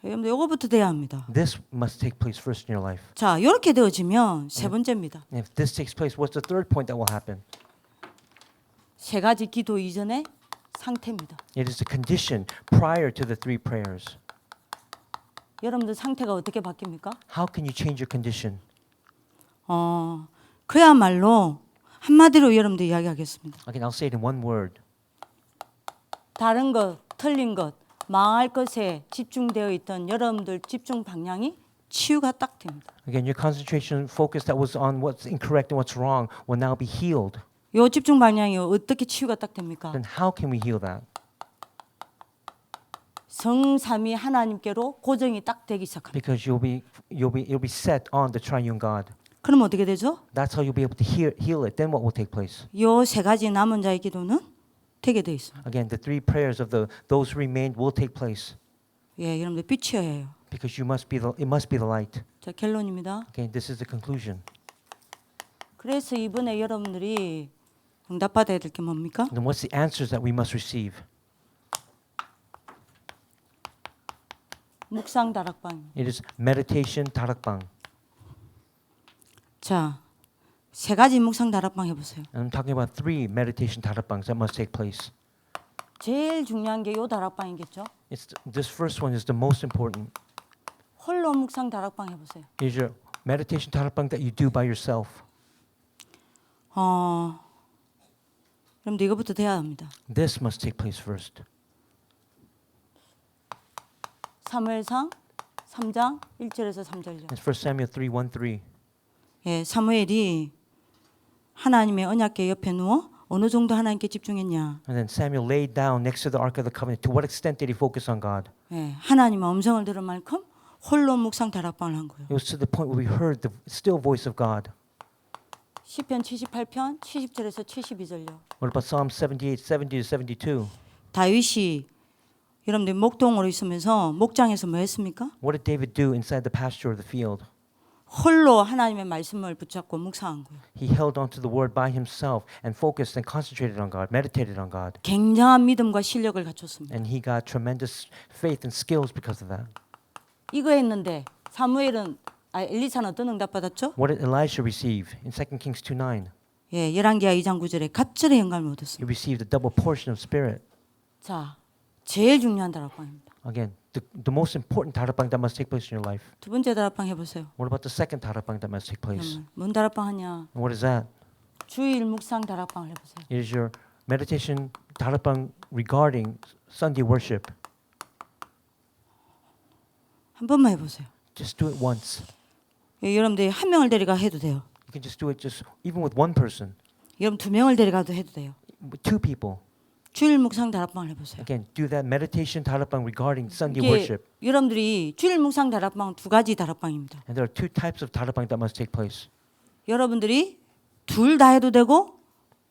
여러분들 이거부터 돼야 합니다. This must take place first in your life. 자, 이렇게 되어지면 세 번째입니다. And if this takes place, what's the third point that will happen? 세 가지 기도 이전의 상태입니다. It is the condition prior to the three prayers. 여러분들 상태가 어떻게 바뀝니까? How can you change your condition? 그야말로 한마디로 여러분들 이야기하겠습니다. Again, I'll say it in one word. 다른 것, 틀린 것, 망할 것에 집중되어 있던 여러분들 집중 방향이 치유가 딱 됩니다. Again, your concentration focus that was on what's incorrect and what's wrong will now be healed. 요 집중 방향이 어떻게 치유가 딱 됩니까? Then how can we heal that? 성삼위 하나님께로 고정이 딱 되기 시작합니다. Because you'll be set on the triune God. 그럼 어떻게 되죠? That's how you'll be able to heal it. Then what will take place? 요 세 가지 남은 자의 기도는 되게 돼 있습니다. Again, the three prayers of those who remained will take place. 예, 여러분들 빛이어야 해요. Because it must be the light. 자, 결론입니다. Okay, this is the conclusion. 그래서 이번에 여러분들이 응답받아야 될 게 뭡니까? Then what's the answers that we must receive? 묵상 다락방. It is meditation 다락방. 자, 세 가지 묵상 다락방 해보세요. And I'm talking about three meditation 다락방s that must take place. 제일 중요한 게 요 다락방이겠죠. This first one is the most important. 홀로 묵상 다락방 해보세요. Is your meditation 다락방 that you do by yourself. 여러분들 이거부터 돼야 합니다. This must take place first. 사무엘상 3장 1절에서 3절요. It's 1 Samuel 3:1-3. 예, 사무엘이 하나님의 언약궤 옆에 누워 어느 정도 하나님께 집중했냐. And then Samuel laid down next to the Ark of the Covenant. To what extent did he focus on God? 예, 하나님의 음성을 들을 만큼 홀로 묵상 다락방을 한 거예요. It was to the point where we heard the still voice of God. 시편 78편 70절에서 72절요. What about Psalm 78, 70-72? 다윗이 여러분들 목동으로 있으면서 목장에서 뭐 했습니까? What did David do inside the pasture of the field? 홀로 하나님의 말씀을 붙잡고 묵상한 거예요. He held on to the word by himself and focused and concentrated on God, meditated on God. 굉장한 믿음과 실력을 갖췄습니다. And he got tremendous faith and skills because of that. 이거 했는데 사무엘은 엘리사는 어떤 응답 받았죠? What did Elisha receive in 2 Kings 2:9? 예, 열왕기하 2장 9절에 갑절의 영감을 얻었습니다. He received a double portion of spirit. 자, 제일 중요한 다락방입니다. Again, the most important 다락방 that must take place in your life. 두 번째 다락방 해보세요. What about the second 다락방 that must take place? 뭔 다락방 하냐? And what is that? 주일 묵상 다락방을 해보세요. It is your meditation 다락방 regarding Sunday worship. 한 번만 해보세요. Just do it once. 예, 여러분들이 한 명을 데려가 해도 돼요. You can just do it just even with one person, 여러분 두 명을 데려가도 해도 돼요. with two people. 주일 묵상 다락방을 해보세요. Again, do that meditation 다락방 regarding Sunday 이게 worship. 여러분들이 주일 묵상 다락방 두 가지 다락방입니다. And there are two types of 다락방 that must take place. 여러분들이 둘 다 해도 되고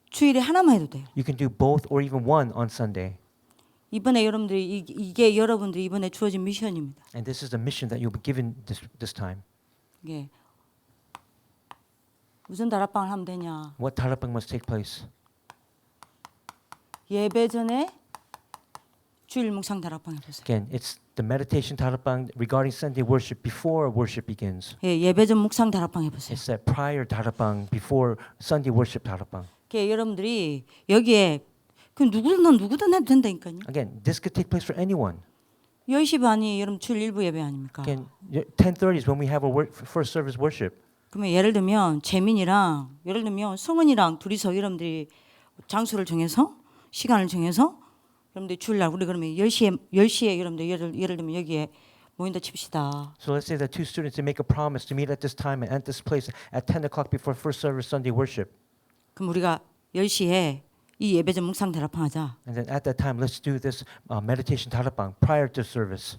주일에 하나만 해도 돼요. You can do both or even one on Sunday. 이번에 여러분들이 이게 여러분들이 이번에 주어진 미션입니다. And this is the mission that you'll be given this time. 이게 무슨 다락방을 하면 되냐? What 다락방 must take place? 예배 전에 주일 묵상 다락방 해보세요. Again, it's the meditation 다락방 regarding Sunday worship before worship begins. 예, 예배 전 묵상 다락방 해보세요. It's that prior 다락방 before Sunday worship 다락방. 여러분들이 여기에 그 누구든 해도 된다니까요. Again, this could take place for anyone. 10시 반이 여러분 주일 일부 예배 아닙니까? Again, 10:30 is when we have our first service worship. 그러면 예를 들면 재민이랑 예를 들면 성은이랑 둘이서 여러분들이 장소를 정해서 시간을 정해서 여러분들이 주일날 우리 그러면 10시에 여러분들 예를 들면 여기에 모인다 칩시다. So let's say that two students they make a promise to meet at this time and at this place at 10 o'clock before first service Sunday worship. 그럼 우리가 10시에 이 예배 전 묵상 다락방 하자. And then at that time, let's do this meditation 다락방 prior to service.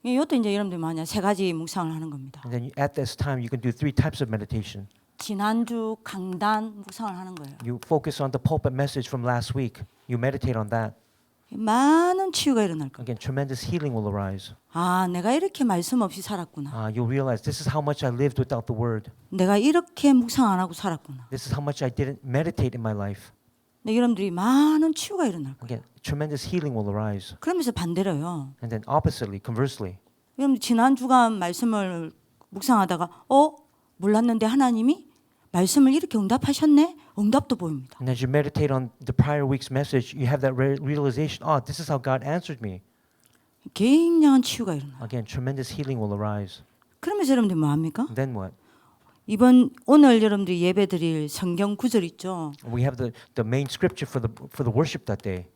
이것도 이제 여러분들이 뭐냐 세 가지 묵상을 하는 겁니다. And then at this time, you can do three types of meditation. 지난주 강단 묵상을 하는 거예요. You focus on the pulpit message from last week. You meditate on that. 많은 치유가 일어날 거예요. Again, tremendous healing will arise. 아, 내가 이렇게 말씀 없이 살았구나. You'll realize this is how much I lived without the word. 내가 이렇게 묵상 안 하고 살았구나. This is how much I didn't meditate in my life. 네, 여러분들이 많은 치유가 일어날 거예요. Again, tremendous healing will arise. 그러면서 반대로요. And then oppositely, conversely, 여러분 지난 주간 말씀을 묵상하다가 몰랐는데 하나님이 말씀을 이렇게 응답하셨네? 응답도 보입니다. and as you meditate on the prior week's message, you have that realization, this is how God answered me. 굉장한 치유가 일어나요. Again, tremendous healing will arise. 그러면서 여러분들이 뭐 합니까? And then what? 오늘 여러분들이 예배드릴 성경 구절 있죠. We have the main scripture for the worship that day.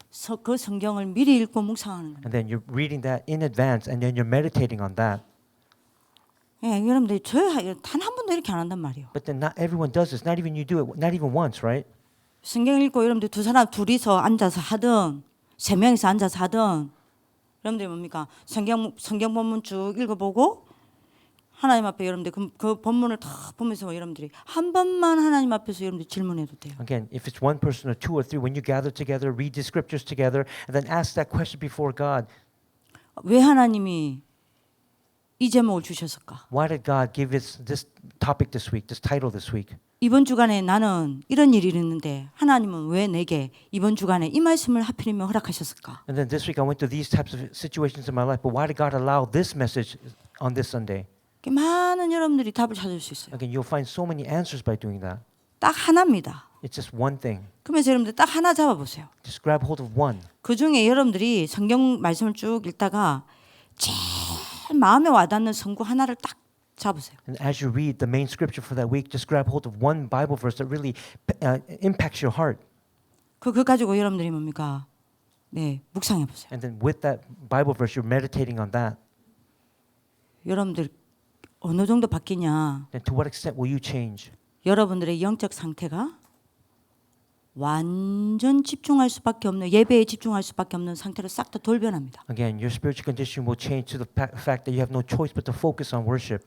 그 성경을 미리 읽고 묵상하는 겁니다. And then you're reading that in advance and then you're meditating on that. 예, 여러분들이 단 한 번도 이렇게 안 한단 말이에요. But then not everyone does this. Not even you do it. Not even once, right? 성경 읽고 여러분들 둘이서 앉아서 하든 세 명이서 앉아서 하든 여러분들이 뭡니까? 성경 본문 쭉 읽어보고 하나님 앞에 여러분들 그 본문을 다 보면서 여러분들이 한 번만 하나님 앞에서 여러분들 질문해도 돼요. Again, if it's one person or two or three, when you gather together, read the scriptures together, and then ask that question before God. 왜 하나님이 이 제목을 주셨을까? Why did God give us this topic this week, this title this week? 이번 주간에 나는 이런 일이 있는데 하나님은 왜 내게 이번 주간에 이 말씀을 하필이면 허락하셨을까? And then this week I went through these types of situations in my life, but why did God allow this message on this Sunday? 많은 여러분들이 답을 찾을 수 있어요. Again, you'll find so many answers by doing that. 딱 하나입니다. It's just one thing. 그러면서 여러분들 딱 하나 잡아보세요. Just grab hold of one. 그 중에 여러분들이 성경 말씀을 쭉 읽다가 제일 마음에 와닿는 성구 하나를 딱 잡으세요. And as you read the main scripture for that week, just grab hold of one Bible verse that really impacts your heart. 그거 가지고 여러분들이 뭡니까? 네, 묵상해 보세요. And then with that Bible verse, you're meditating on that. 여러분들 어느 정도 바뀌냐? Then to what extent will you change? 여러분들의 영적 상태가 완전 집중할 수밖에 없는 예배에 집중할 수밖에 없는 상태로 싹 다 돌변합니다. Again, your spiritual condition will change to the fact that you have no choice but to focus on worship.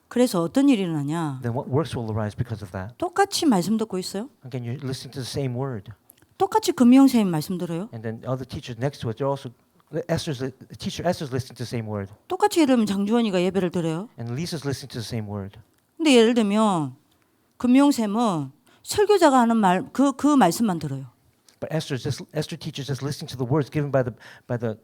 그래서 어떤 일이 일어나냐? Then what works will arise because of that? 똑같이 말씀 듣고 있어요. Again, you're listening to the same word. 똑같이 금미영 선생님 말씀 들어요. And then other teachers next to it, they're also teacher Esther's listening to the same word. 똑같이 예를 들면 장주원이가 예배를 들어요. And Lisa's listening to the same word. 근데 예를 들면 금미영 쌤은 설교자가 하는 말 그 말씀만 들어요. But Esther teaches just listening to the words given by the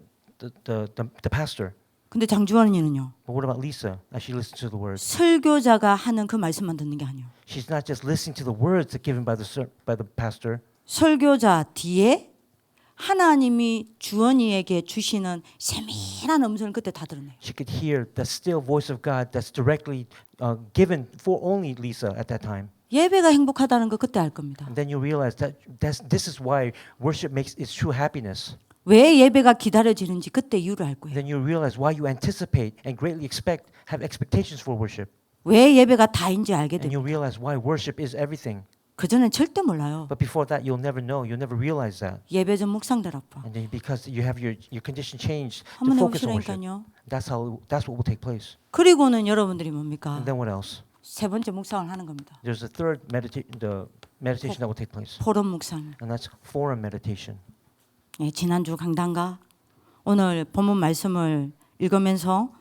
pastor. 근데 장주원이는요. But what about Lisa as she listens to the words? 설교자가 하는 그 말씀만 듣는 게 아니에요. She's not just listening to the words that given by the pastor. 설교자 뒤에 하나님이 주원이에게 주시는 세밀한 음성을 그때 다 들었네요. She could hear the still voice of God that's directly given for only Lisa at that time. 예배가 행복하다는 거 그때 알 겁니다. And then you realize that this is why worship makes its true happiness. 왜 예배가 기다려지는지 그때 이유를 알 거예요. Then you realize why you anticipate and greatly have expectations for worship. 왜 예배가 다인지 알게 And you 됩니다. realize why worship is everything. 그전엔 절대 몰라요. But before that, you'll never know. You'll never realize that. 예배 전 묵상들 아파. And then because you have your condition changed to 한번 focus on worship. 해보시라니까요. That's what will take place. 그리고는 여러분들이 뭡니까? And then what else? 세 번째 묵상을 하는 겁니다. There's a third meditation that will take place. 포럼 묵상. And that's forum meditation. 예, 지난주 강단과 오늘 본문 말씀을 읽으면서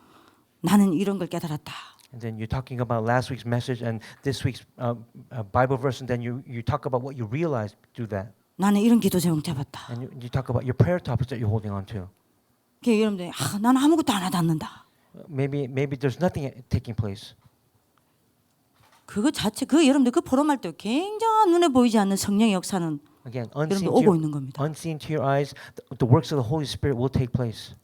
나는 이런 걸 깨달았다. And then you're talking about last week's message and this week's Bible verse, and then you talk about what you realized through that. 나는 이런 기도 제목 잡았다. And you talk about your prayer topics that you're holding on to. 그게 여러분들 나는 아무것도 안 하지 않는다. Maybe there's nothing taking place. 그거 자체 그 여러분들 그 포럼할 때 굉장한 눈에 보이지 않는 성령의 역사는 Again, 여러분들 오고 있는 겁니다. unseen to your eyes, the works of the Holy Spirit will take place.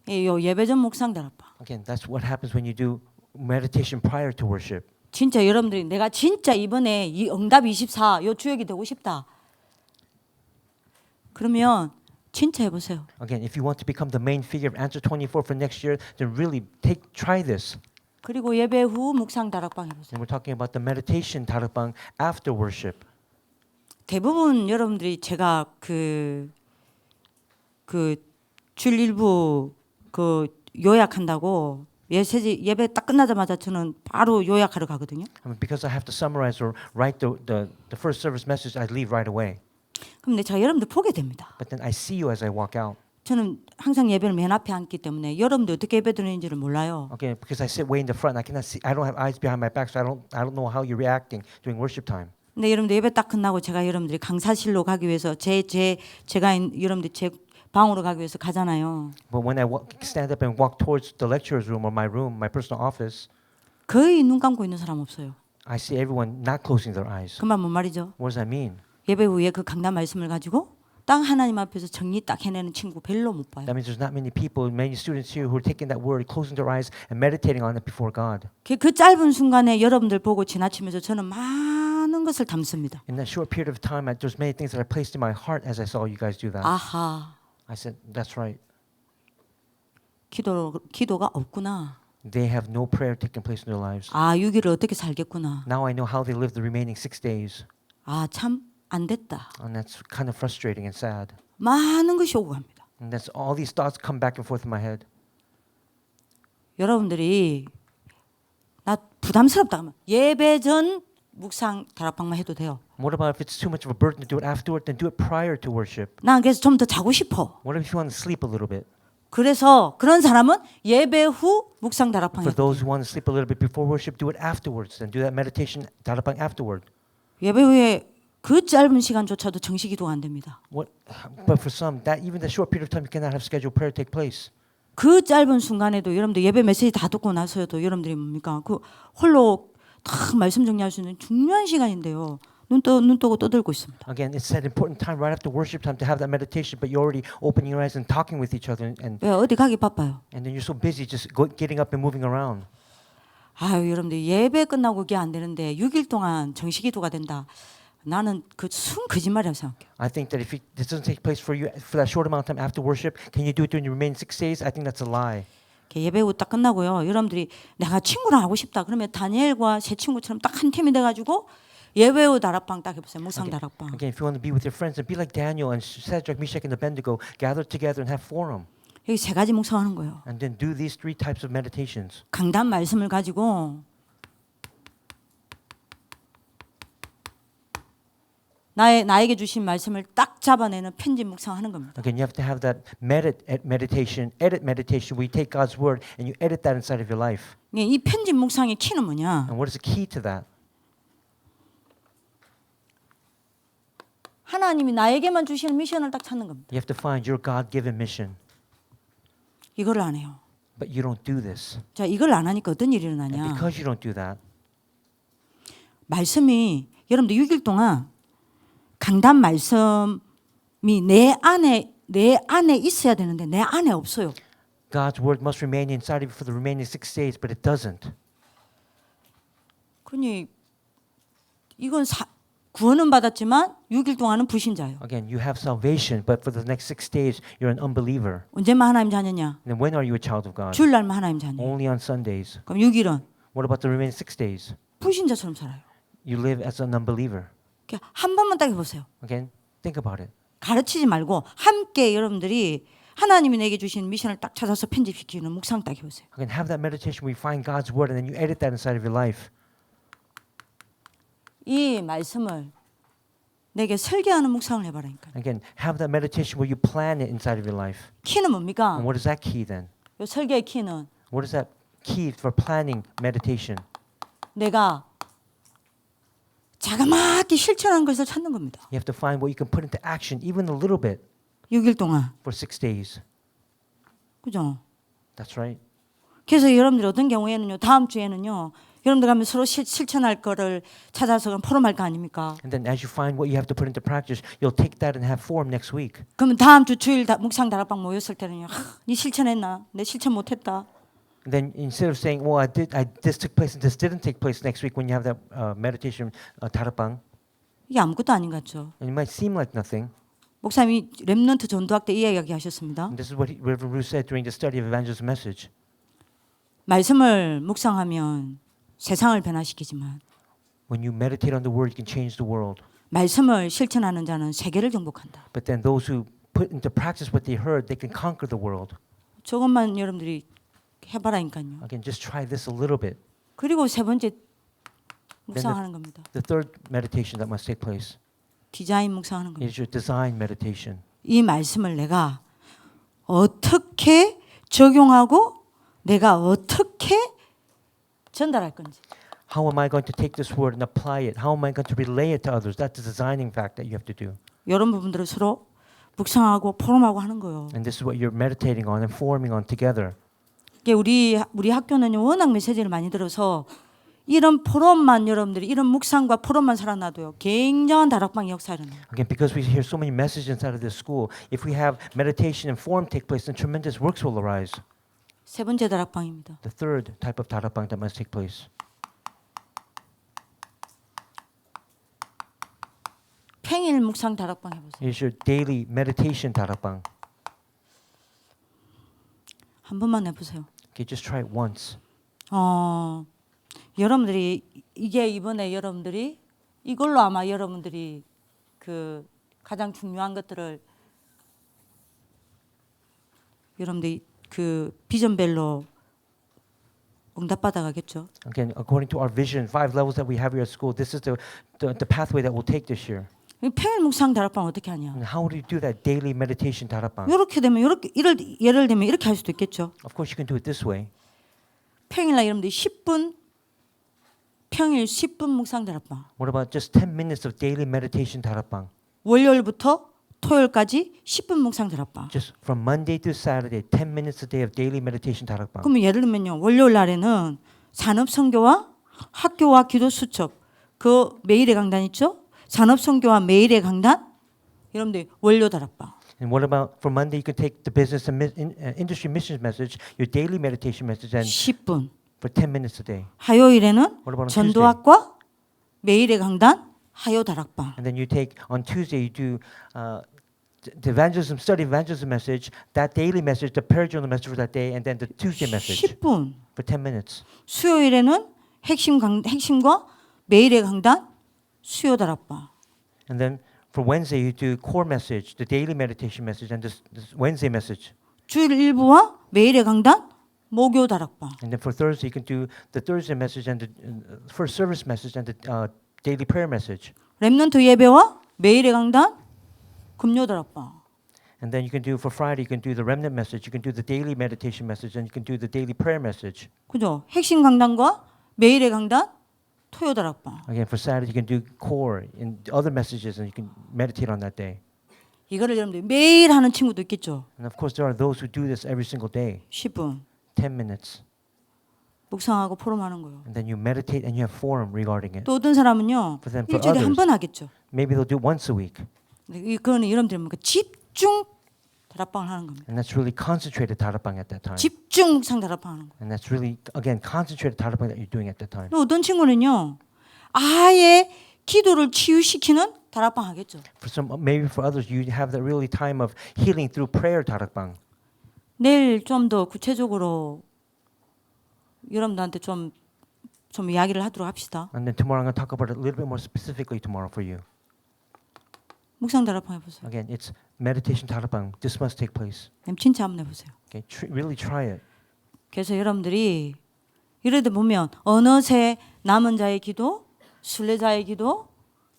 예, 요 예배 전 묵상들 아빠. Again, that's what happens when you do meditation prior to worship. 진짜 여러분들이 내가 진짜 이번에 이 응답 24 요 주역이 되고 싶다. 그러면 진짜 해보세요. Again, if you want to become the main figure of Answer 24 for next year, then really try this. 그리고 예배 후 묵상 다락방 해보세요. And we're talking about the meditation 다락방 after worship. 대부분 여러분들이 제가 그 줄 일부 그 요약한다고 예배 딱 끝나자마자 저는 바로 요약하러 가거든요. Because I have to summarize or write the first service message, I leave right away. 근데 제가 여러분들 보게 됩니다. But then I see you as I walk out. 저는 항상 예배를 맨 앞에 앉기 때문에 여러분들 어떻게 예배 드리는지를 몰라요. Okay, because I sit way in the front, I cannot see. I don't have eyes behind my back, so I don't know how you're reacting during worship time. 근데 여러분들 예배 딱 끝나고 제가 여러분들이 강사실로 가기 위해서 제가 여러분들 제 방으로 가기 위해서 가잖아요. But when I stand up and walk towards the lecturer's room or my room, my personal office, 거의 눈 감고 있는 사람 없어요. I see everyone not closing their eyes. 그 말 뭔 말이죠? What does that mean? 예배 후에 그 강단 말씀을 가지고 딱 하나님 앞에서 정리 딱 해내는 친구 별로 못 봐요. That means there's not many people, many students here who are taking that word, closing their eyes and meditating on it before God. 그 짧은 순간에 여러분들 보고 지나치면서 저는 많은 것을 담습니다. In that short period of time, there's many things that I placed in my heart as I saw you guys do that. 아하, I said, that's right. 기도가 없구나. They have no prayer taking place in their lives. 아, 6일을 어떻게 살겠구나. Now I know how they live the remaining 6 days. 아, 참 안 됐다. And that's kind of frustrating and sad. 많은 것이 오고 갑니다. And that's all these thoughts come back and forth in my head. 여러분들이 나 부담스럽다 하면 예배 전 묵상 다락방만 해도 돼요. What about if it's too much of a burden to do it afterward? Then do it prior to worship. 난 그래서 좀 더 자고 싶어. What if you want to sleep a little bit? 그래서 그런 사람은 예배 후 묵상 다락방 For 해도 those 돼요. who want to sleep a little bit before worship, do it afterwards. Then do that meditation 다락방 afterward. 예배 후에 그 짧은 시간조차도 정시 기도가 안 됩니다. But for some, even that short period of time, you cannot have scheduled prayer take place. 그 짧은 순간에도 여러분들 예배 메시지 다 듣고 나서도 여러분들이 뭡니까? 그 홀로 다 말씀 정리할 수 있는 중요한 시간인데요. 눈 뜨고 떠들고 있습니다. Again, it's that important time right after worship time to have that meditation, but you're already opening your eyes and talking with each other, and 왜 어디 가기 바빠요? then you're so busy just getting up and moving around. 아유, 여러분들 예배 끝나고 그게 안 되는데 6일 동안 정시 기도가 된다. 나는 그 순 거짓말이라고 생각해요. I think that if this doesn't take place for you for that short amount of time after worship, can you do it during the remaining 6 days? I think that's a lie. 예배 후 딱 끝나고요. 여러분들이 내가 친구랑 하고 싶다. 그러면 다니엘과 새 친구처럼 딱 한 팀이 돼가지고 예배 후 다락방 딱 해보세요. 묵상 다락방. Again, if you want to be with your friends and be like Daniel and Shadrach, Meshach, and Abednego, gather together and have forum, 여기 세 가지 묵상하는 거예요. and then do these 3 types of meditations. 강단 말씀을 가지고 나에게 주신 말씀을 딱 잡아내는 편집 묵상하는 겁니다. Again, you have to have that edit meditation, where you take God's word and you edit that inside of your life. 이 편집 묵상의 키는 뭐냐? And what is the key to that? 하나님이 나에게만 주시는 미션을 딱 찾는 겁니다. You have to find your God-given mission. 이거를 안 해요. But you don't do this. 자, 이걸 안 하니까 어떤 일이 And 일어나냐? because you don't do that, 말씀이 여러분들 6일 동안 강단 말씀이 내 안에 있어야 되는데 내 안에 없어요. God's word must remain inside of you for the remaining 6 days, but it doesn't. 그러니 이건 구원은 받았지만 6일 동안은 불신자예요. Again, you have salvation, but for the next 6 days, you're an unbeliever. 언제만 하나님 자녀냐? And then when are you a child of God? 주일날만 하나님 자녀. Only on Sundays. 그럼 6일은 What about the remaining 6 days? 불신자처럼 살아요. You live as an unbeliever. 그러니까 한 번만 딱 해보세요. Again, think about it. 가르치지 말고 함께 여러분들이 하나님이 내게 주신 미션을 딱 찾아서 편집시키는 묵상 딱 해보세요. Again, have that meditation where you find God's word and then you edit that inside of your life. 이 말씀을 내게 설계하는 묵상을 해봐라니까. Again, have that meditation where you plan it inside of your life. 키는 뭡니까? And what is that key then? 요 설계의 키는 What is that key for planning meditation? 내가 자그맣게 실천한 것을 찾는 겁니다. You have to find what you can put into action, even a little bit, 6일 동안. for 6 days. 그죠? That's right. 그래서 여러분들이 어떤 경우에는요. 다음 주에는요. 여러분들 가면 서로 실천할 거를 찾아서 그럼 포럼할 거 아닙니까? And then as you find what you have to put into practice, you'll take that and have forum next week. 그러면 다음 주 주일 묵상 다락방 모였을 때는요. 네 실천했나? 내 실천 못했다. And then instead of saying, well, this took place and this didn't take place next week when you have that meditation tarapang, 이게 아무것도 아닌 것 같죠. and it might seem like nothing. 목사님이 렘넌트 전도학 때 이 이야기 하셨습니다. And this is what Reverend Ruth said during the study of evangelism message. 말씀을 묵상하면 세상을 변화시키지만 When you meditate on the word, you can change the world. 말씀을 실천하는 자는 세계를 정복한다. But then those who put into practice what they heard, they can conquer the world. 저것만 여러분들이 해봐라니까요. Again, just try this a little bit. 그리고 세 번째 묵상하는 겁니다. The third meditation that must take place 디자인 묵상하는 겁니다. is your design meditation. 이 말씀을 내가 어떻게 적용하고 내가 어떻게 전달할 건지. How am I going to take this word and apply it? How am I going to relay it to others? That's the designing fact that you have to do. 이런 부분들을 서로 묵상하고 포럼하고 하는 거예요. And this is what you're meditating on and forming on together. 이게 우리 학교는 워낙 메시지를 많이 들어서 이런 포럼만 여러분들이 이런 묵상과 포럼만 살아나도요 굉장한 다락방 역사를 해요. Again, because we hear so many messages inside of this school, if we have meditation and form take place, then tremendous works will arise. 세 번째 다락방입니다. The third type of darabang that must take place 평일 묵상 다락방 해보세요. is your daily meditation darabang. 한 번만 해보세요. Okay, just try it once. 여러분들이 이게 이번에 여러분들이 이걸로 아마 여러분들이 그 가장 중요한 것들을 여러분들이 그 비전별로 응답받아가겠죠. Again, according to our vision, 5 levels that we have here at school, this is the pathway that we'll take this year. 평일 묵상 다락방 어떻게 하냐? And how do you do that daily meditation darabang? 이렇게 되면 이렇게 예를 들면 이렇게 할 수도 있겠죠. Of course, you can do it this way. 평일날 여러분들이 10분 평일 10분 묵상 다락방. What about just 10 minutes of daily meditation darabang? 월요일부터 토요일까지 10분 묵상 다락방. Just from Monday to Saturday, 10 minutes a day of daily meditation darabang. 그러면 예를 들면요. 월요일 날에는 산업 선교와 학교와 기도 수첩 그 매일의 강단 있죠? 산업 선교와 매일의 강단 여러분들 월요 다락방. And what about for Monday? You can take the business and industry missions message, your daily meditation message, and 10분. for 10 minutes a day. 화요일에는 What about on 전도학과 매일의 강단 하요 다락방. And then you take on Tuesday, you do the evangelism study, evangelism message, that daily message, the prayer journal message for that day, and then the Tuesday message 10분. for 10 minutes. 수요일에는 핵심과 매일의 강단 수요 다락방. And then for Wednesday, you do core message, the daily meditation message, and this Wednesday message. 주일 일부와 매일의 강단 목요 다락방. And then for Thursday, you can do the Thursday message and the first service message and the daily prayer message. 렘넌트 예배와 매일의 강단 금요 다락방. And then you can do for Friday, you can do the remnant message, you can do the daily meditation message, and you can do the daily prayer message. 그죠? 핵심 강단과 매일의 강단 토요 다락방. Again, for Saturday, you can do core and other messages, and you can meditate on that day. 이거를 여러분들 매일 하는 친구도 있겠죠. And of course, there are those who do this every single day. 10분. 10 minutes. 묵상하고 포럼하는 거요. And then you meditate and you have forum regarding it. 또 어떤 사람은요. But then for 일주일에 한 others, 번 하겠죠. maybe they'll do it once a week. 그거는 여러분들 뭡니까? 집중 다락방을 하는 겁니다. And that's really concentrated 다락방 at that time. 집중 묵상 다락방 하는 거. And that's really, again, concentrated 다락방 that you're doing at that time. 또 어떤 친구는요. 아예 기도를 치유시키는 다락방 하겠죠. For some, maybe for others, you have that really time of healing through prayer 다락방. 내일 좀 더 구체적으로 여러분들한테 좀 이야기를 하도록 합시다. And then tomorrow I'm going to talk about it a little bit more specifically tomorrow for you. 묵상 다락방 해보세요. Again, it's meditation 다락방. This must take place. 진짜 한번 해보세요. Okay, really try it. 그래서 여러분들이 이러다 보면 어느새 남은 자의 기도, 순례자의 기도,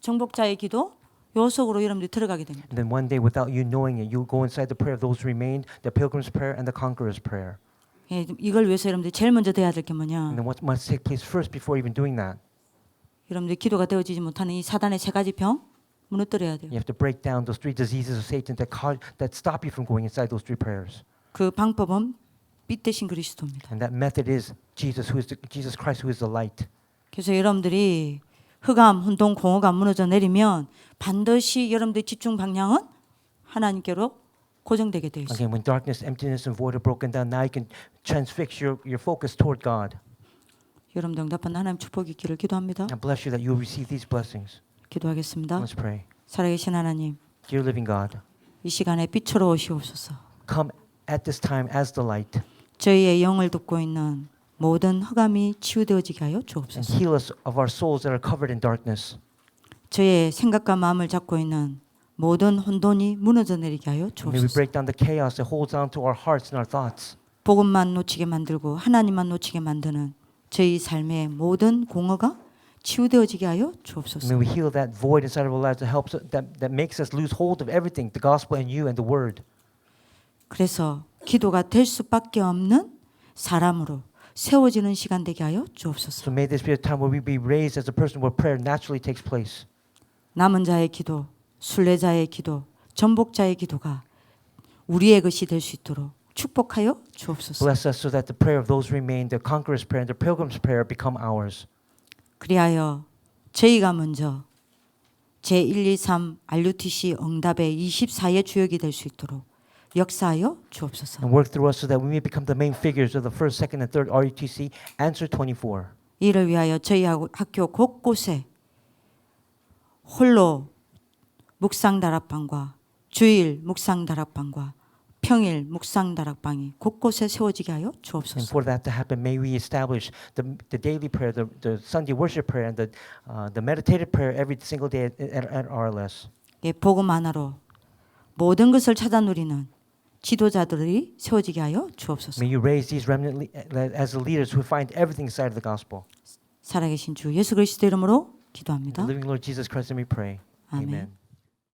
정복자의 기도 요 속으로 여러분들이 들어가게 됩니다. And then one day, without you knowing it, you'll go inside the prayer of those who remained, the pilgrim's prayer and the conqueror's prayer. 예, 이걸 위해서 여러분들이 제일 먼저 돼야 될 게 뭐냐? And then what must take place first before even doing that? 여러분들이 기도가 되어지지 못하는 이 사단의 세 가지 병 무너뜨려야 돼요. You have to break down those 3 diseases of Satan that stop you from going inside those 3 prayers. 그 방법은 빛 대신 그리스도입니다. And that method is Jesus Christ, who is the light. 그래서 여러분들이 흑암, 혼돈, 공허가 무너져 내리면 반드시 여러분들의 집중 방향은 하나님께로 고정되게 되어 있어요. Again, when darkness, emptiness, and void are broken down, now you can transfix your focus toward God. 여러분들 응답한 하나님 축복이 있기를 기도합니다. I bless you that you will receive these blessings. 기도하겠습니다. Let's pray. 살아계신 하나님, Dear living God, 이 시간에 빛으로 오시옵소서. come at this time as the light 저희의 영을 돕고 있는 모든 흑암이 치유되어지게 하여 and 주옵소서. heal us of our souls that are covered in darkness. 저의 생각과 마음을 잡고 있는 모든 혼돈이 무너져 내리게 하여 May we 주옵소서. break down the chaos that holds on to our hearts and our thoughts. 복음만 놓치게 만들고 하나님만 놓치게 만드는 저희 삶의 모든 공허가 치유되어지게 하여 주옵소서. May we heal that void inside of our lives that makes us lose hold of everything, the gospel and you and the word. 그래서 기도가 될 수밖에 없는 사람으로 세워지는 시간 되게 하여 주옵소서. So may this be a time where we be raised as a person where prayer naturally takes place. 남은 자의 기도, 순례자의 기도, 전복자의 기도가 우리의 것이 될 수 있도록 축복하여 주옵소서. Bless us so that the prayer of those who remain, the conqueror's prayer and the pilgrim's prayer become ours. 그리하여 저희가 먼저 제123 RUTC 응답의 24의 주역이 될 수 있도록 역사하여 주옵소서. And work through us so that we may become the main figures of the first, second, and third RUTC. Answer 24. 이를 위하여 저희 학교 곳곳에 홀로 묵상 다락방과 주일 묵상 다락방과 평일 묵상 다락방이 곳곳에 세워지게 하여 And 주옵소서. for that to happen, may we establish the daily prayer, the Sunday worship prayer, and the meditative prayer every single day at RLS. 예, 복음 하나로 모든 것을 찾아 누리는 지도자들이 세워지게 하여 주옵소서. May you raise these remnant as the leaders who find everything inside of the gospel. 살아계신 주 예수 그리스도 이름으로 기도합니다. In the living Lord Jesus Christ, and we pray. 아멘. Amen.